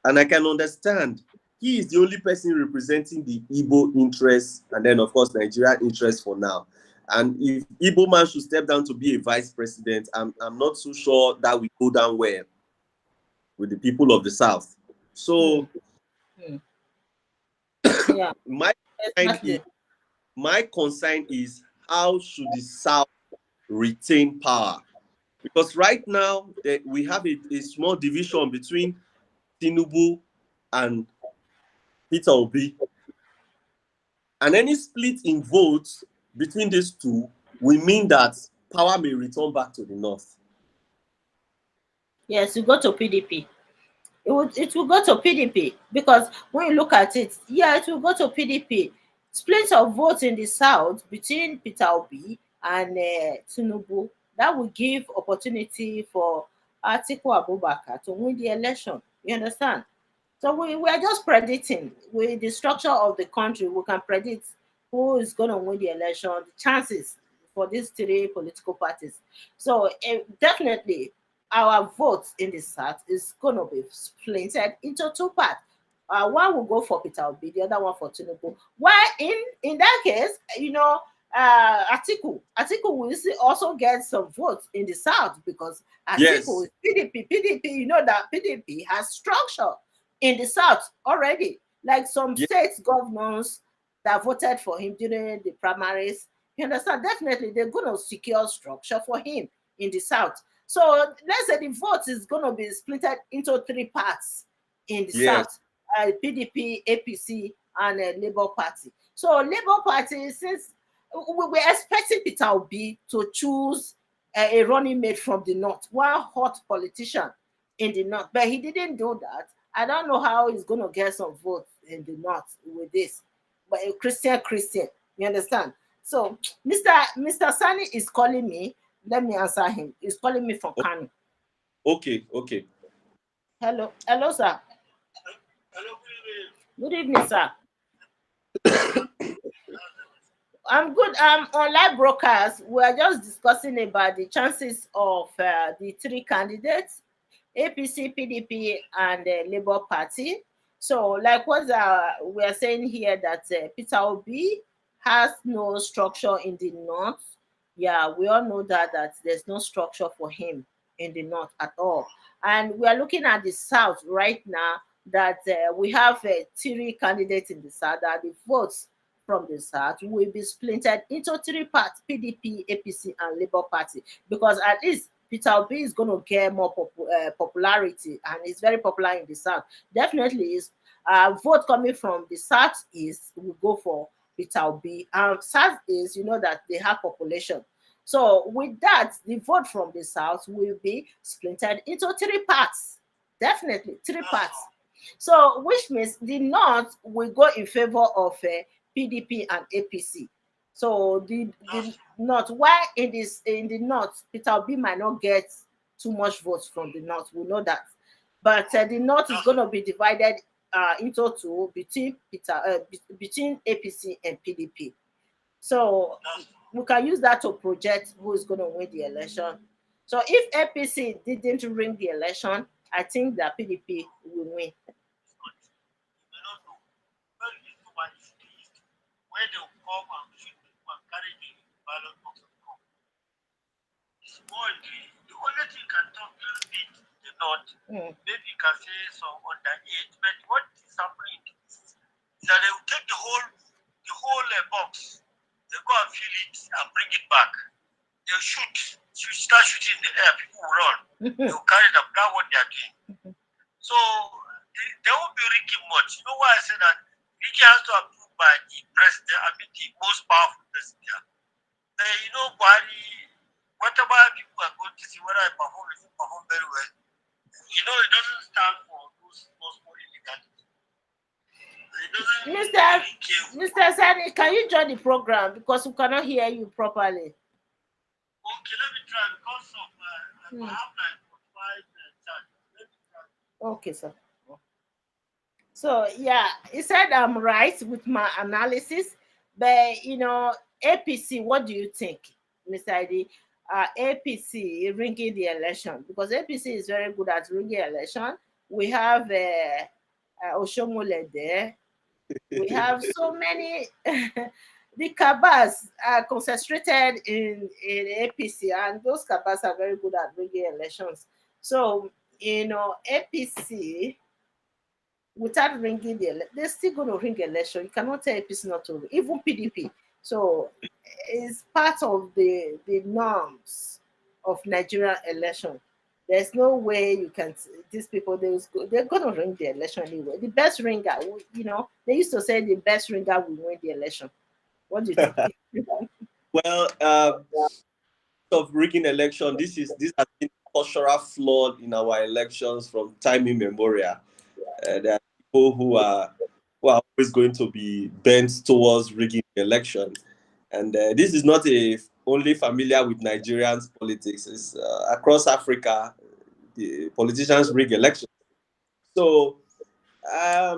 And I can understand. He is the only person representing the Igbo interests, and then, of course, Nigerian interests for now. And if Igbo man should step down to be a vice president, I'm not so sure that we go down well with the people of the South. So, Yeah. my concern is, how should the South retain power? Because right now, we have a small division between Tinubu and Peter Obi. And any split in votes between these two will mean that power may return back to the North. Yes, you go to PDP. It will go to PDP, because when you look at it, it will go to PDP. Split of votes in the South between Peter Obi and Tinubu, that will give opportunity for Atiku Abubakar to win the election. You understand? So we are just predicting with the structure of the country. We can predict who is going to win the election, the chances for these three political parties. So definitely, our votes in the South is going to be splintered into two parts. One will go for Peter Obi, the other one for Tinubu. While in that case, Atiku will also get some votes in the South because Atiku Yes. is PDP. PDP, you know that PDP has structure in the South already. Like some Yes. state governors that voted for him during the primaries. You understand? Definitely, they're going to secure structure for him in the South. So let's say the vote is going to be split into three parts in the Yes. South. PDP, APC, and Labour Party. So Labour Party, since we were expecting Peter Obi to choose a running mate from the North, one hot politician in the North, but he didn't do that. I don't know how he's going to get some votes in the North with this, but a Christian, you understand? So Mr. Sani is calling me. Let me answer him. He's calling me from Kano. Okay. Okay. Hello, sir. Hello, Good evening, sir. I'm good. On live broadcast, we are just discussing about the chances of the three candidates, APC, PDP, and Labour Party. So, like what we are saying here, that Peter Obi has no structure in the North. Yeah, we all know that there's no structure for him in the North at all. And we are looking at the South right now, that we have three candidates in the South, that the votes from the South will be splintered into three parts: PDP, APC, and Labour Party. Because at least Peter Obi is going to get more popularity, and he's very popular in the South. Definitely, is vote coming from the South East will go for Peter Obi. South East, you know that they have population. So with that, the vote from the South will be splintered into three parts. Definitely, three parts. So, which means the North will go in favor of PDP and APC. So the North, why in the North, Peter Obi might not get too much votes from the North. We know that, but the North is going to be divided into two between between APC and PDP. So we can use that to project who is going to win the election. So if APC didn't win the election, I think that PDP will win. where they will come and shoot people and carry the ballot box and come. It's more the only thing you can talk a little bit the North, maybe you can say some underage, but what is happening is that they will take the whole box, they go and fill it and bring it back. They'll start shooting in the air, people will run. They will carry them, that's what they are doing. So they won't be rigging much. You know why I say that? Rigging has to approve by the president, I mean the most powerful president. You know, whatever people are going to see, whether I perform, if you perform very well, you know, it doesn't stand for those small illegalities. Mr. Sani, can you join the program because we cannot hear you properly? Okay, let me try because of I have like 45 charge. Let me try. Okay, sir. So yeah, he said I'm right with my analysis, but you know, APC, what do you think, Mr. ID? APC ringing the election, because APC is very good at ringing election. We have Oshomole there. We have so many. The cabals are concentrated in APC, and those cabals are very good at ringing elections. So you know, APC, without ringing they're still going to ring election. You cannot tell APC not to, even PDP. So it's part of the norms of Nigerian election. There's no way you can. These people, they're going to ring the election anyway. The best ringer, you know, they used to say the best ringer will win the election. What do you think? Well, of rigging election, this has been cultural flaw in our elections from time immemorial. There are people who are always going to be bent towards rigging the election, and this is not only familiar with Nigerians politics. It's across Africa. The politicians rig elections. So I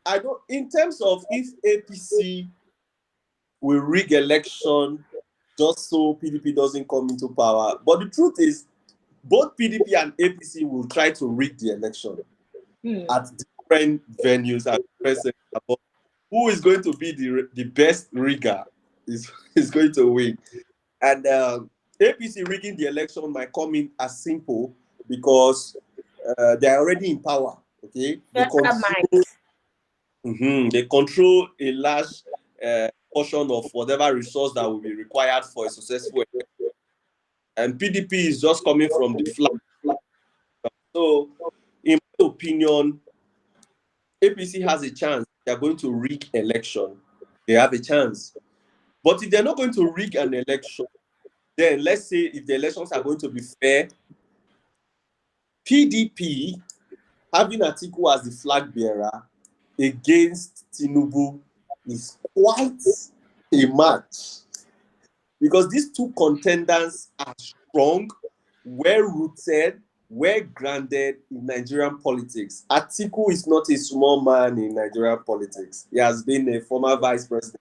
don't. In terms of if APC will rig election just so PDP doesn't come into power. But the truth is, both PDP and APC will try to rig the election at different venues and different. But who is going to be the best rigger is going to win. And APC rigging the election might come in as simple because they're already in power. Okay, they control a large portion of whatever resource that will be required for a successful election. And PDP is just coming from the flag. So, in my opinion, APC has a chance. They are going to rig election. They have a chance. But if they're not going to rig an election, then let's say if the elections are going to be fair, PDP having Atiku as the flag bearer against Tinubu is quite a match. Because these two contenders are strong, well-rooted, well-grounded in Nigerian politics. Atiku is not a small man in Nigerian politics. He has been a former vice president.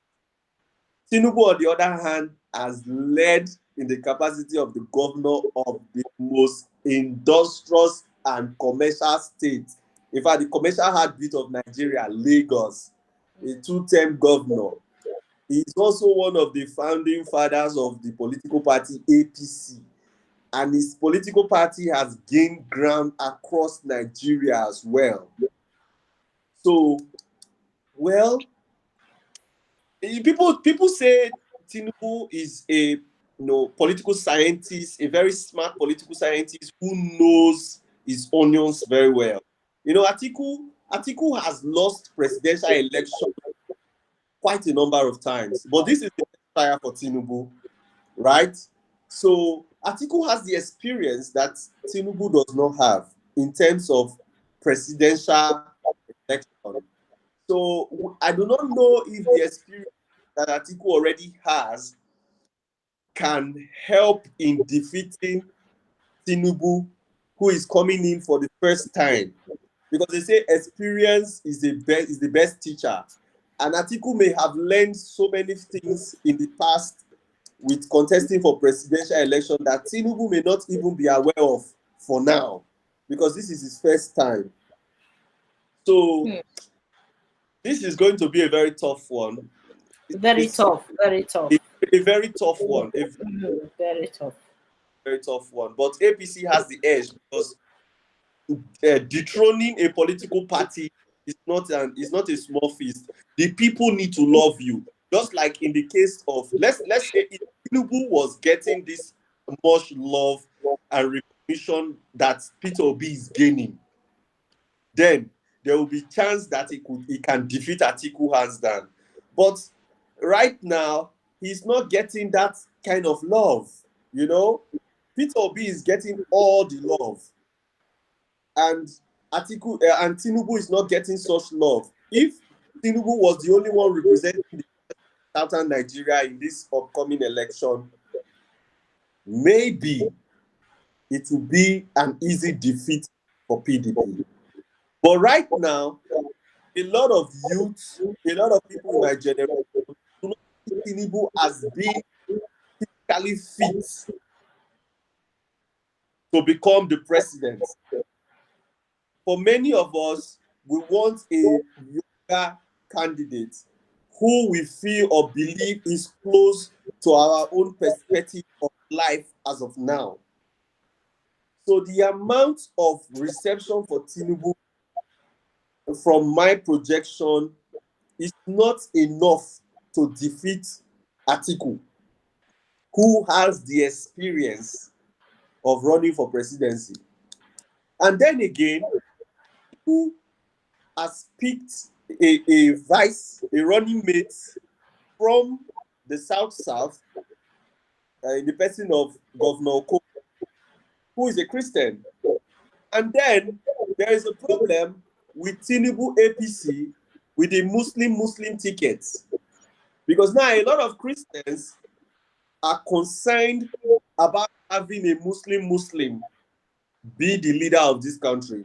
Tinubu, on the other hand, has led in the capacity of the governor of the most industrious and commercial state. In fact, the commercial heartbeat of Nigeria, Lagos, a two-term governor. He is also one of the founding fathers of the political party APC. And his political party has gained ground across Nigeria as well. So, well, people say Tinubu is a political scientist, a very smart political scientist who knows his onions very well. Atiku has lost presidential election quite a number of times, but this is the Attire for Tinubu, right? So Atiku has the experience that Tinubu does not have in terms of presidential election. So I do not know if the experience that Atiku already has can help in defeating Tinubu, who is coming in for the first time. Because they say experience is the best teacher. And Atiku may have learned so many things in the past with contesting for presidential election that Tinubu may not even be aware of for now, because this is his first time. So this is going to be a very tough one. Very tough. A very tough one. Very tough. Very tough one. But APC has the edge because dethroning a political party is not a small feast. The people need to love you. Just like in the case of let's say if Tinubu was getting this much love and recognition that Peter Obi is gaining, then there will be chance that he can defeat Atiku hands down. But right now, he's not getting that kind of love. Peter Obi is getting all the love, and Tinubu is not getting such love. If Tinubu was the only one representing the southern Nigeria in this upcoming election, maybe it will be an easy defeat for PDP. But right now, a lot of youth, a lot of people in my generation do not see Tinubu as being physically fit to become the president. For many of us, we want a younger candidate who we feel or believe is close to our own perspective of life as of now. So the amount of reception for Tinubu from my projection is not enough to defeat Atiku, who has the experience of running for presidency. And then again, who has picked a running mate from the South, in the person of Governor Oko, who is a Christian. And then there is a problem with Tinubu APC with the Muslim tickets. Because now a lot of Christians are concerned about having a Muslim be the leader of this country.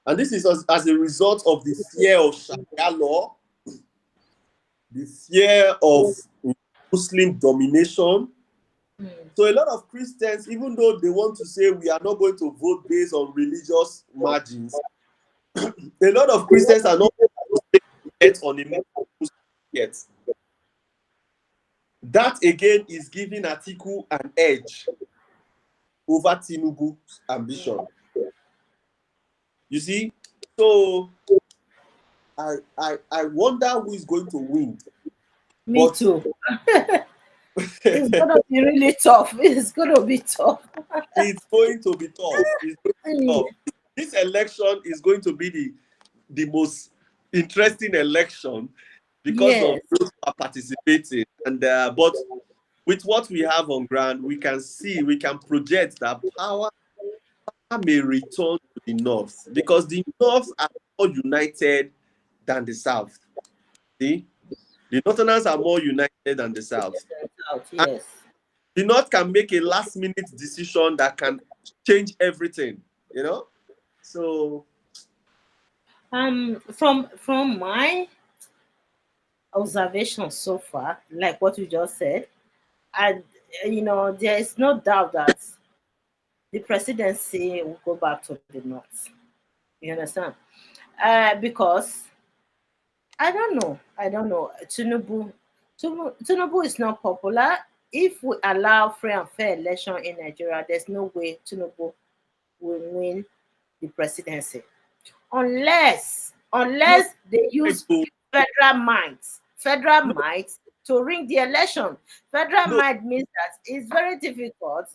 And this is as a result of the fear of Sharia law the fear of Muslim domination. So a lot of Christians, even though they want to say we are not going to vote based on religious margins, a lot of Christians are not yet on a Muslim yet. That again is giving Atiku an edge over Tinubu's ambition. You see, so I wonder who is going to win. Me too. It's gonna be really tough. It's gonna be tough. It's going to be tough. It's going to be tough. This election is going to be the most interesting election because of those who are participating. And but with what we have on ground, we can project that power may return to the North because the North are more united than the South. See? The Northerners are more united than the South. Yes. The North can make a last-minute decision that can change everything, you know? So from my observation so far, like what you just said, and there is no doubt that the presidency will go back to the North. You understand? Because I don't know. Tinubu is not popular. If we allow free and fair election in Nigeria, there's no way Tinubu will win the presidency. Unless they use federal might to ring the election. Federal might means that it's very difficult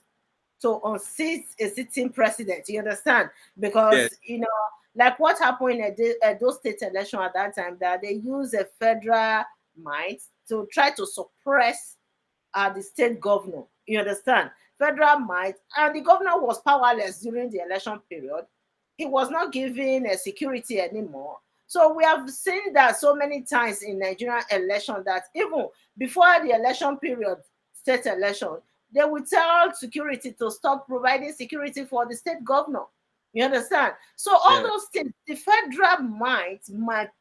to unseat a sitting president. You understand? Because like what happened in those state election at that time, that they use a federal might to try to suppress the state governor. You understand? Federal might, and the governor was powerless during the election period. He was not given a security anymore. So we have seen that so many times in Nigerian election that even before the election period, state election, they will tell security to stop providing security for the state governor. You understand? So all those things, the federal might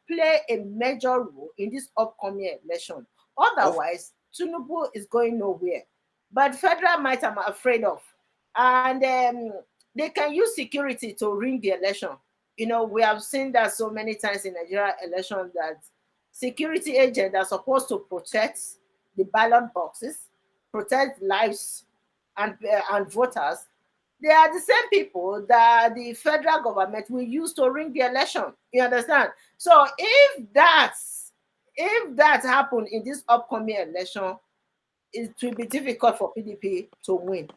play a major role in this upcoming election. Otherwise, Tinubu is going nowhere. But federal might, I'm afraid of. And they can use security to ring the election. We have seen that so many times in Nigeria election that security agents are supposed to protect the ballot boxes, protect lives and voters. They are the same people that the federal government will use to ring the election. You understand? So if that happened in this upcoming election, it will be difficult for PDP to win.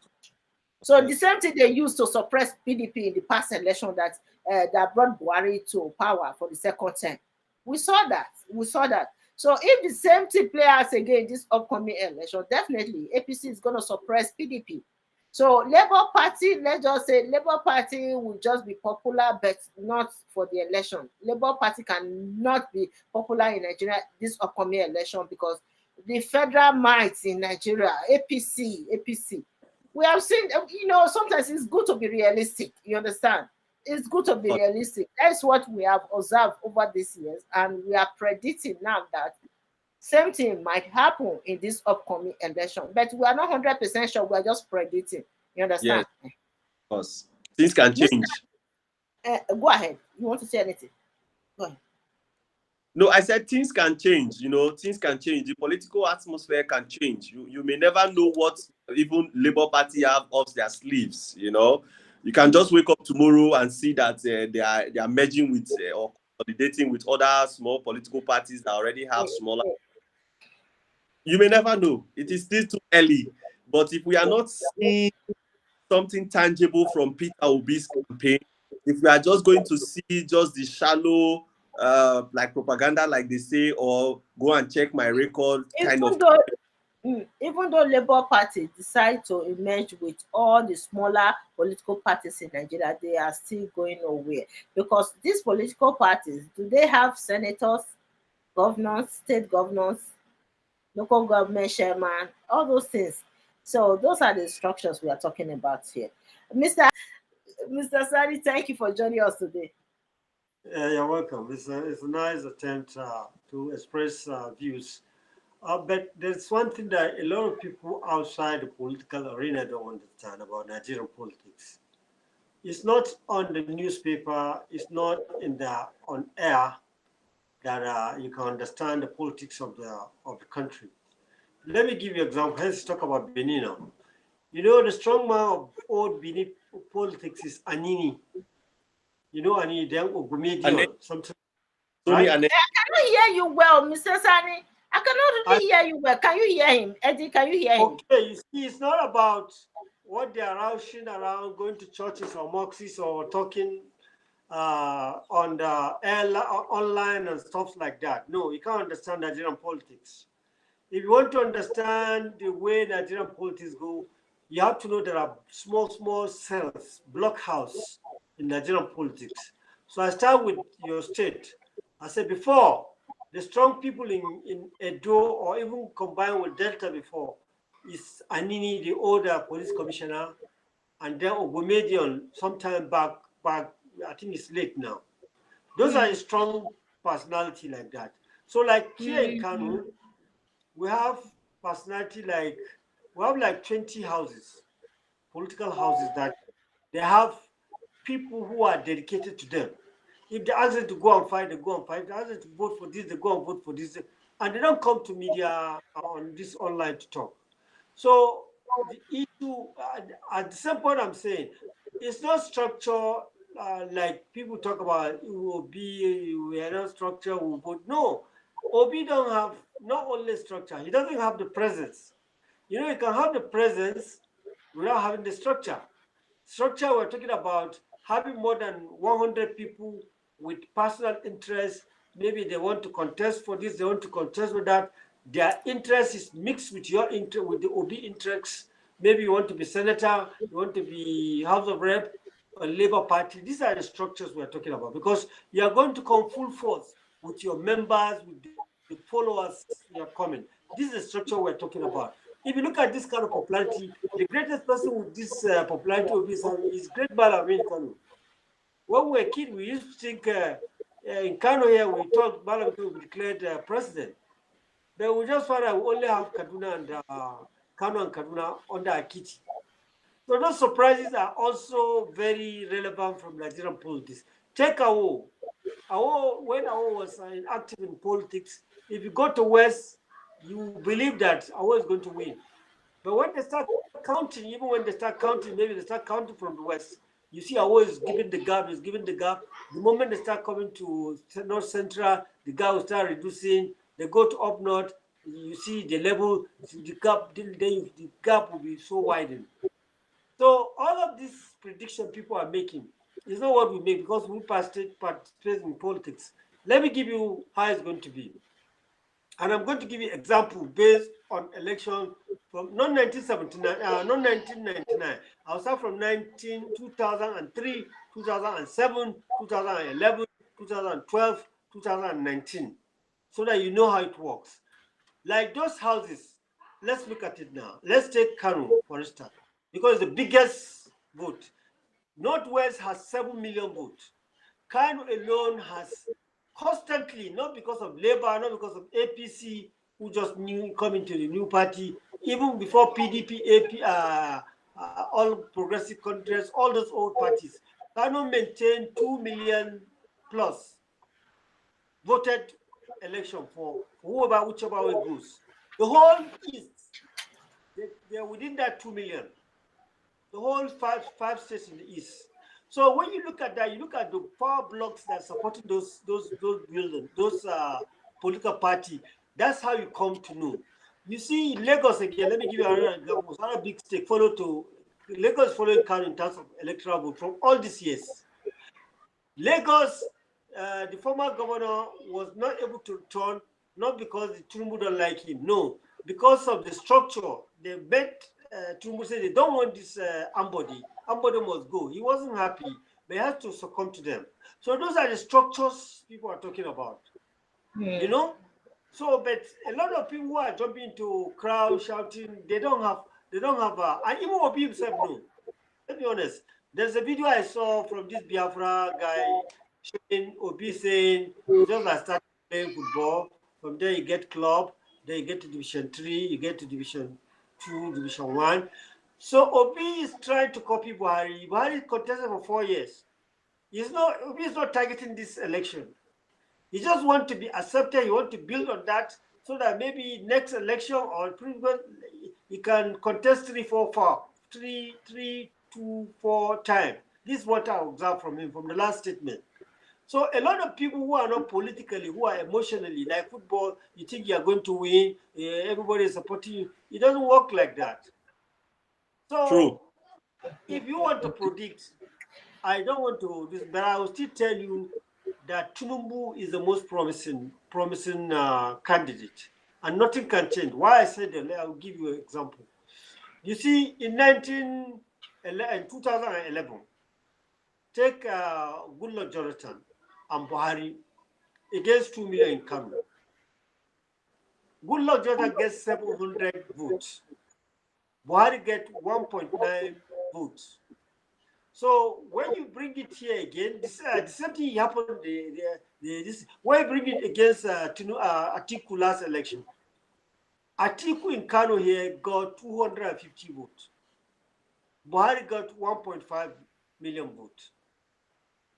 So the same thing they used to suppress PDP in the past election that brought Buhari to power for the second term. We saw that. So if the same thing plays out again this upcoming election, definitely APC is going to suppress PDP. So Labour Party, let's just say Labour Party will just be popular, but not for the election. Labour Party cannot be popular in Nigeria this upcoming election because the federal might in Nigeria, APC. We have seen, sometimes it's good to be realistic. You understand? It's good to be realistic. That's what we have observed over these years, and we are predicting now that same thing might happen in this upcoming election. But we are not 100% sure. We are just predicting. You understand? Yes, of course. Things can change. Go ahead. You want to say anything? Go ahead. No, I said things can change. Things can change. The political atmosphere can change. You may never know what even Labour Party have up their sleeves. You can just wake up tomorrow and see that they are merging with or consolidating with other small political parties that already have smaller. You may never know. It is still too early. But if we are not seeing something tangible from Peter Obi's campaign, if we are just going to see just the shallow like propaganda, like they say, or go and check my record even though Labour Party decide to emerge with all the smaller political parties in Nigeria, they are still going nowhere because these political parties, do they have senators, governors, state governors, local government chairman, all those things? So those are the structures we are talking about here. Mr. Sani, thank you for joining us today. You're welcome. It's a nice attempt to express views. But there's one thing that a lot of people outside the political arena don't understand about Nigerian politics. It's not on the newspaper, it's not in the on air that you can understand the politics of the country. Let me give you an example. Let's talk about Benin now. You know, the strong man of old Benin politics is Anini. You know Anini, then Ogumedion, something, Tony right? and I cannot hear you well, Mr. Sani. I cannot I, really hear you well. Can you hear him? Eddie, can you hear him? okay, you see, it's not about what they are rushing around, going to churches or mosques or talking on the air, online and stuff like that. No, you can't understand Nigerian politics. If you want to understand the way Nigerian politics go, you have to know there are small cells, blockhouse in Nigerian politics. So I start with your state. I said before, the strong people in Edo or even combined with Delta before is Anini, the older police commissioner, and then Ogumedion sometime back, I think it's late now. Those are a strong personality like that. So like here in Kano, we have personality like, we have like 20 houses, political houses that they have people who are dedicated to them. If they ask them to go and fight, they go and fight. If they ask them to vote for this, they go and vote for this. And they don't come to media on this online to talk. So the issue, at the same point I'm saying, it's not structure like people talk about, it will be, we are not structure, we will vote. No, Obi don't have not only structure, he doesn't have the presence. You know, you can have the presence without having the structure. Structure, we're talking about having more than 100 people with personal interest. Maybe they want to contest for this, they want to contest with that. Their interest is mixed with your interest, with the OB interests. Maybe you want to be senator, you want to be House of Rep, or Labour Party. These are the structures we're talking about because you are going to come full force with your members, with the followers you are coming. This is the structure we're talking about. If you look at this kind of popularity, the greatest person with this popularity of this is Great Balamin Kanu. When we were kids, we used to think in Kano here, we thought Balamin would be declared president. But we just found out we only have Kaduna and Kano and Kaduna under Akiti. So those surprises are also very relevant from Nigerian politics. Take Awo. When Awo was active in politics, if you go to West, you believe that Awo is going to win. But when they start counting, even when they start counting, maybe they start counting from the West, you see Awo is giving the gap, is giving the gap. The moment they start coming to North Central, the gap will start reducing. They go to up north, you see the level, the gap will be so widened. So all of this prediction people are making is not what we make because we participate in politics. Let me give you how it's going to be. And I'm going to give you example based on election from not 1979, not 1999. I'll start from 2003, 2007, 2011, 2012, 2019, so that you know how it works. Like those houses, let's look at it now. Let's take Kano, for instance, because the biggest vote. Northwest has 7 million votes. Kano alone has constantly, not because of Labour, not because of APC, who just coming to the new party, even before PDP, all progressive countries, all those old parties, Kano maintained 2 million plus voted election for whichever way it goes. The whole East, they're within that 2 million. The whole five states in the East. So when you look at that, you look at the power blocks that are supporting those buildings, those political party. That's how you come to know. You see, Lagos again. Let me give you another example. Another big state Lagos following Kano in terms of electoral vote from all these years. Lagos, the former governor was not able to return, not because the Tinubu don't like him, no, because of the structure. They met Tinubu said they don't want this Ambody. Ambody must go. He wasn't happy, but he had to succumb to them. So those are the structures people are talking about. You know? So, but a lot of people who are jumping into crowd shouting, they don't have and even Obi himself, no. Let's be honest. There's a video I saw from this Biafra guy showing Obi saying, it's just like starting playing football. From there, you get club, then you get to Division 3, you get to Division 2, Division 1. So Obi is trying to copy Buhari. Buhari contested for 4 years. Obi is not targeting this election. He just wants to be accepted. He wants to build on that so that maybe next election or previous, he can contest 3, 2, 4 times. This is what I observed from him from the last statement. So a lot of people who are not politically, who are emotionally, like football, you think you are going to win, everybody is supporting you. It doesn't work like that. So True. if you want to predict, I don't want to do this, but I will still tell you that Tinubu is the most promising candidate, and nothing can change. Why I said that, I will give you an example. You see, in 2011, take Goodluck Jonathan and Buhari against 2 million in Kano. Goodluck Jonathan gets 700 votes. Buhari gets 1.9 votes. So when you bring it here again, the same thing happened. When you bring it against Atiku last election, Atiku in Kano here got 250 votes. Buhari got 1.5 million votes.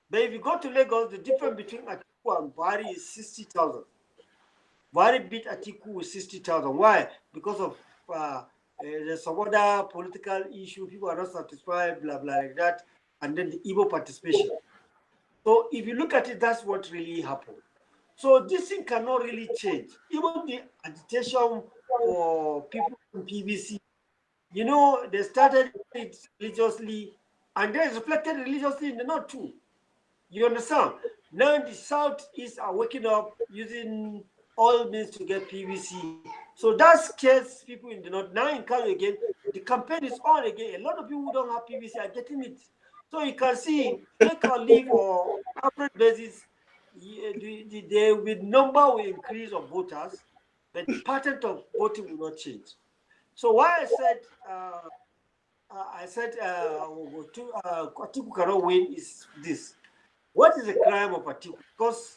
But if you go to Lagos, the difference between Atiku and Buhari is 60,000. Buhari beat Atiku with 60,000. Why? Because of there's some other political issue. People are not satisfied, blah, blah, like that. And then the Igbo participation. So if you look at it, that's what really happened. So this thing cannot really change. Even the agitation for people in PVC, they started it religiously, and then it's reflected religiously in the North too. You understand? Now the Southeast are waking up using all means to get PVC. So that scares people in the North. Now in Kano again, the campaign is on again. A lot of people who don't have PVC are getting it. So you can see, take or leave or average basis, the number will increase of voters, but the pattern of voting will not change. So why I said Atiku cannot win is this. What is the crime of Atiku? Because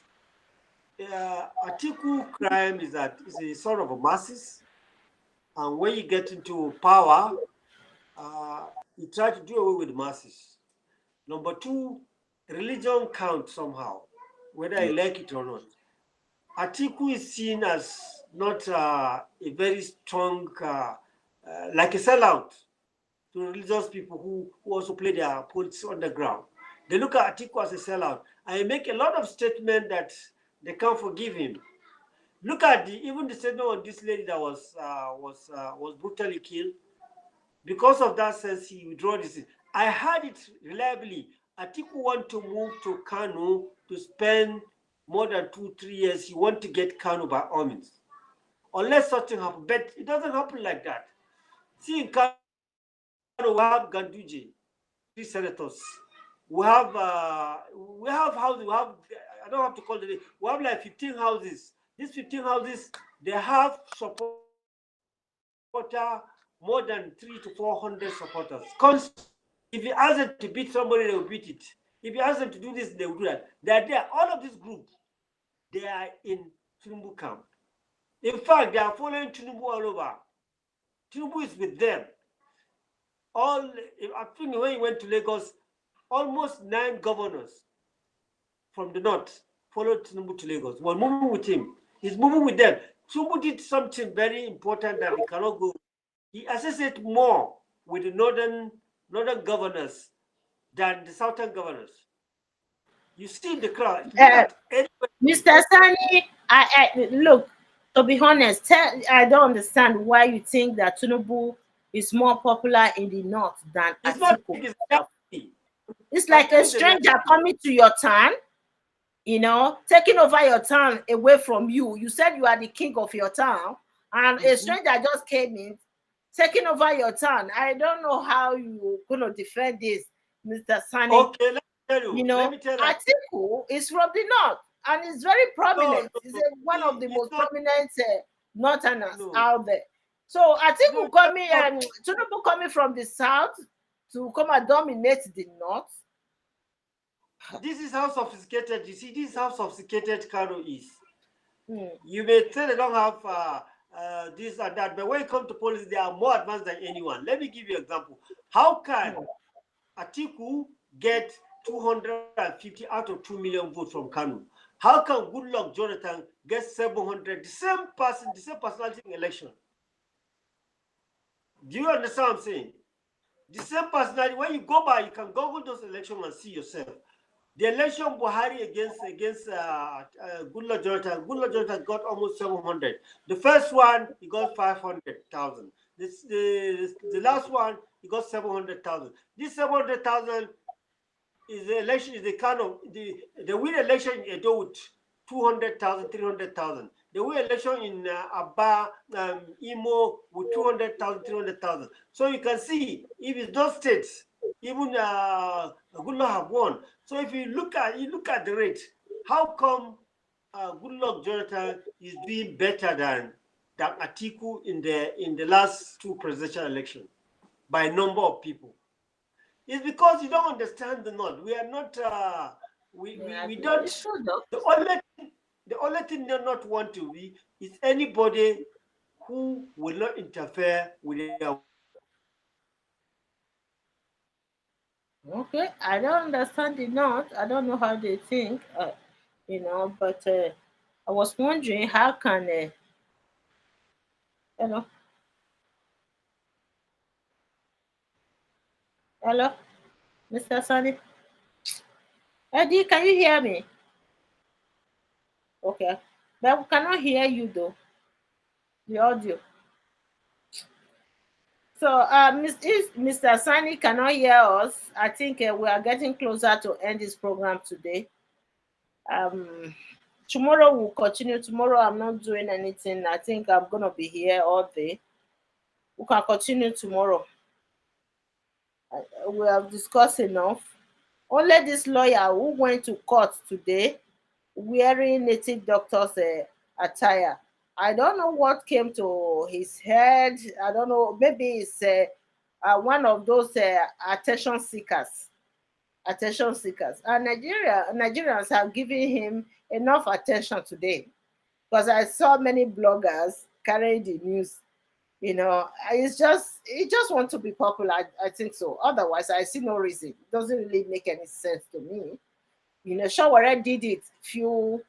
Atiku crime is that it's a sort of a masses, and when you get into power, you try to do away with the masses. Number two, religion counts somehow, whether you like it or not. Atiku is seen as not a very strong, like a sellout to religious people who also play their politics on the ground. They look at Atiku as a sellout, and he make a lot of statements that they can't forgive him. Look at even the statement on this lady that was brutally killed. Because of that sense, he withdraw this. I heard it reliably. Atiku want to move to Kano to spend more than 2-3 years. He want to get Kano by all means, unless something happens. But it doesn't happen like that. See, in Kano, we have Ganduje, 3 senators. We have houses. We have, I don't have to call it. We have like 15 houses. These 15 houses, they have supporter more than 300 to 400 supporters. If you ask them to beat somebody, they will beat it. If you ask them to do this, they will do that. They are there. All of this group, they are in Tinubu camp. In fact, they are following Tinubu all over. Tinubu is with them. I think when he went to Lagos, almost 9 governors from the north followed Tinubu to Lagos. Were moving with him. He's moving with them. Tinubu did something very important that he cannot go. He associates more with the northern governors than the southern governors. You see the crowd. Mr. Sani, I look, to be honest, I don't understand why you think that Tinubu is more popular in the north than Atiku. It's like a stranger coming to your town, taking over your town away from you. You said you are the king of your town, and a stranger just came in, taking over your town. I don't know how you're going to defend this, Mr. Sani. Okay, let me tell you. Atiku is from the north, and it's very prominent. He's one of the most prominent northerners out there. So Atiku Tinubu coming from the south to come and dominate the north. This is how sophisticated, you see, this is how sophisticated Kano is. Mm. You may say they don't have this and that, but when it comes to policy, they are more advanced than anyone. Let me give you an example. How can Atiku get 250 out of 2 million votes from Kano? How can Goodluck Jonathan get 700? The same person, the same personality in election. Do you understand what I'm saying? The same personality. When you go by, you can Google those elections and see yourself. The election Buhari against Goodluck Jonathan got almost 700. The first one he got 500,000. The last one he got 700,000. This 700,000 is the election, is the kind of the win election in Edo with 200,000, 300,000. The win election in Aba, Imo with 200,000, 300,000. So you can see if it's those states, even Goodluck have won. So if you look at the rate, how come Goodluck Jonathan is doing better than Atiku in the last two presidential elections by number of people? It's because you don't understand the North. We are not. We don't. It's true though. The only thing they not want to be is anybody who will not interfere with their. Okay, I don't understand the North. I don't know how they think, but I was wondering how can, you know, hello, Mr. Sunny. Eddie, can you hear me? Okay, but we cannot hear you though, the audio. So, if Mr. Sani cannot hear us, I think we are getting closer to end this program today. Tomorrow we'll continue. Tomorrow I'm not doing anything. I think I'm gonna be here all day. We can continue tomorrow. We have discussed enough. Only this lawyer who went to court today wearing native doctor's attire. I don't know what came to his head. I don't know. Maybe it's one of those attention seekers. Attention seekers. And Nigerians have given him enough attention today because I saw many bloggers carrying the news. He just want to be popular. I think so. Otherwise, I see no reason. It doesn't really make any sense to me. Shawara did it few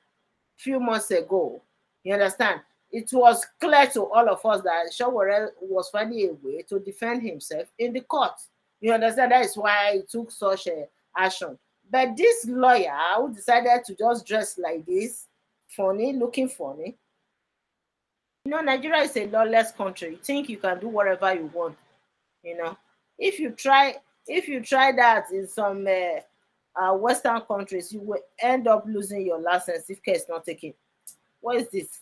months ago. You understand? It was clear to all of us that Shawara was finding a way to defend himself in the court. You understand? That is why he took such a action. But this lawyer who decided to just dress like this, funny, looking funny. Nigeria is a lawless country. You think you can do whatever you want. If you try that in some Western countries, you will end up losing your license if care is not taken. What is this?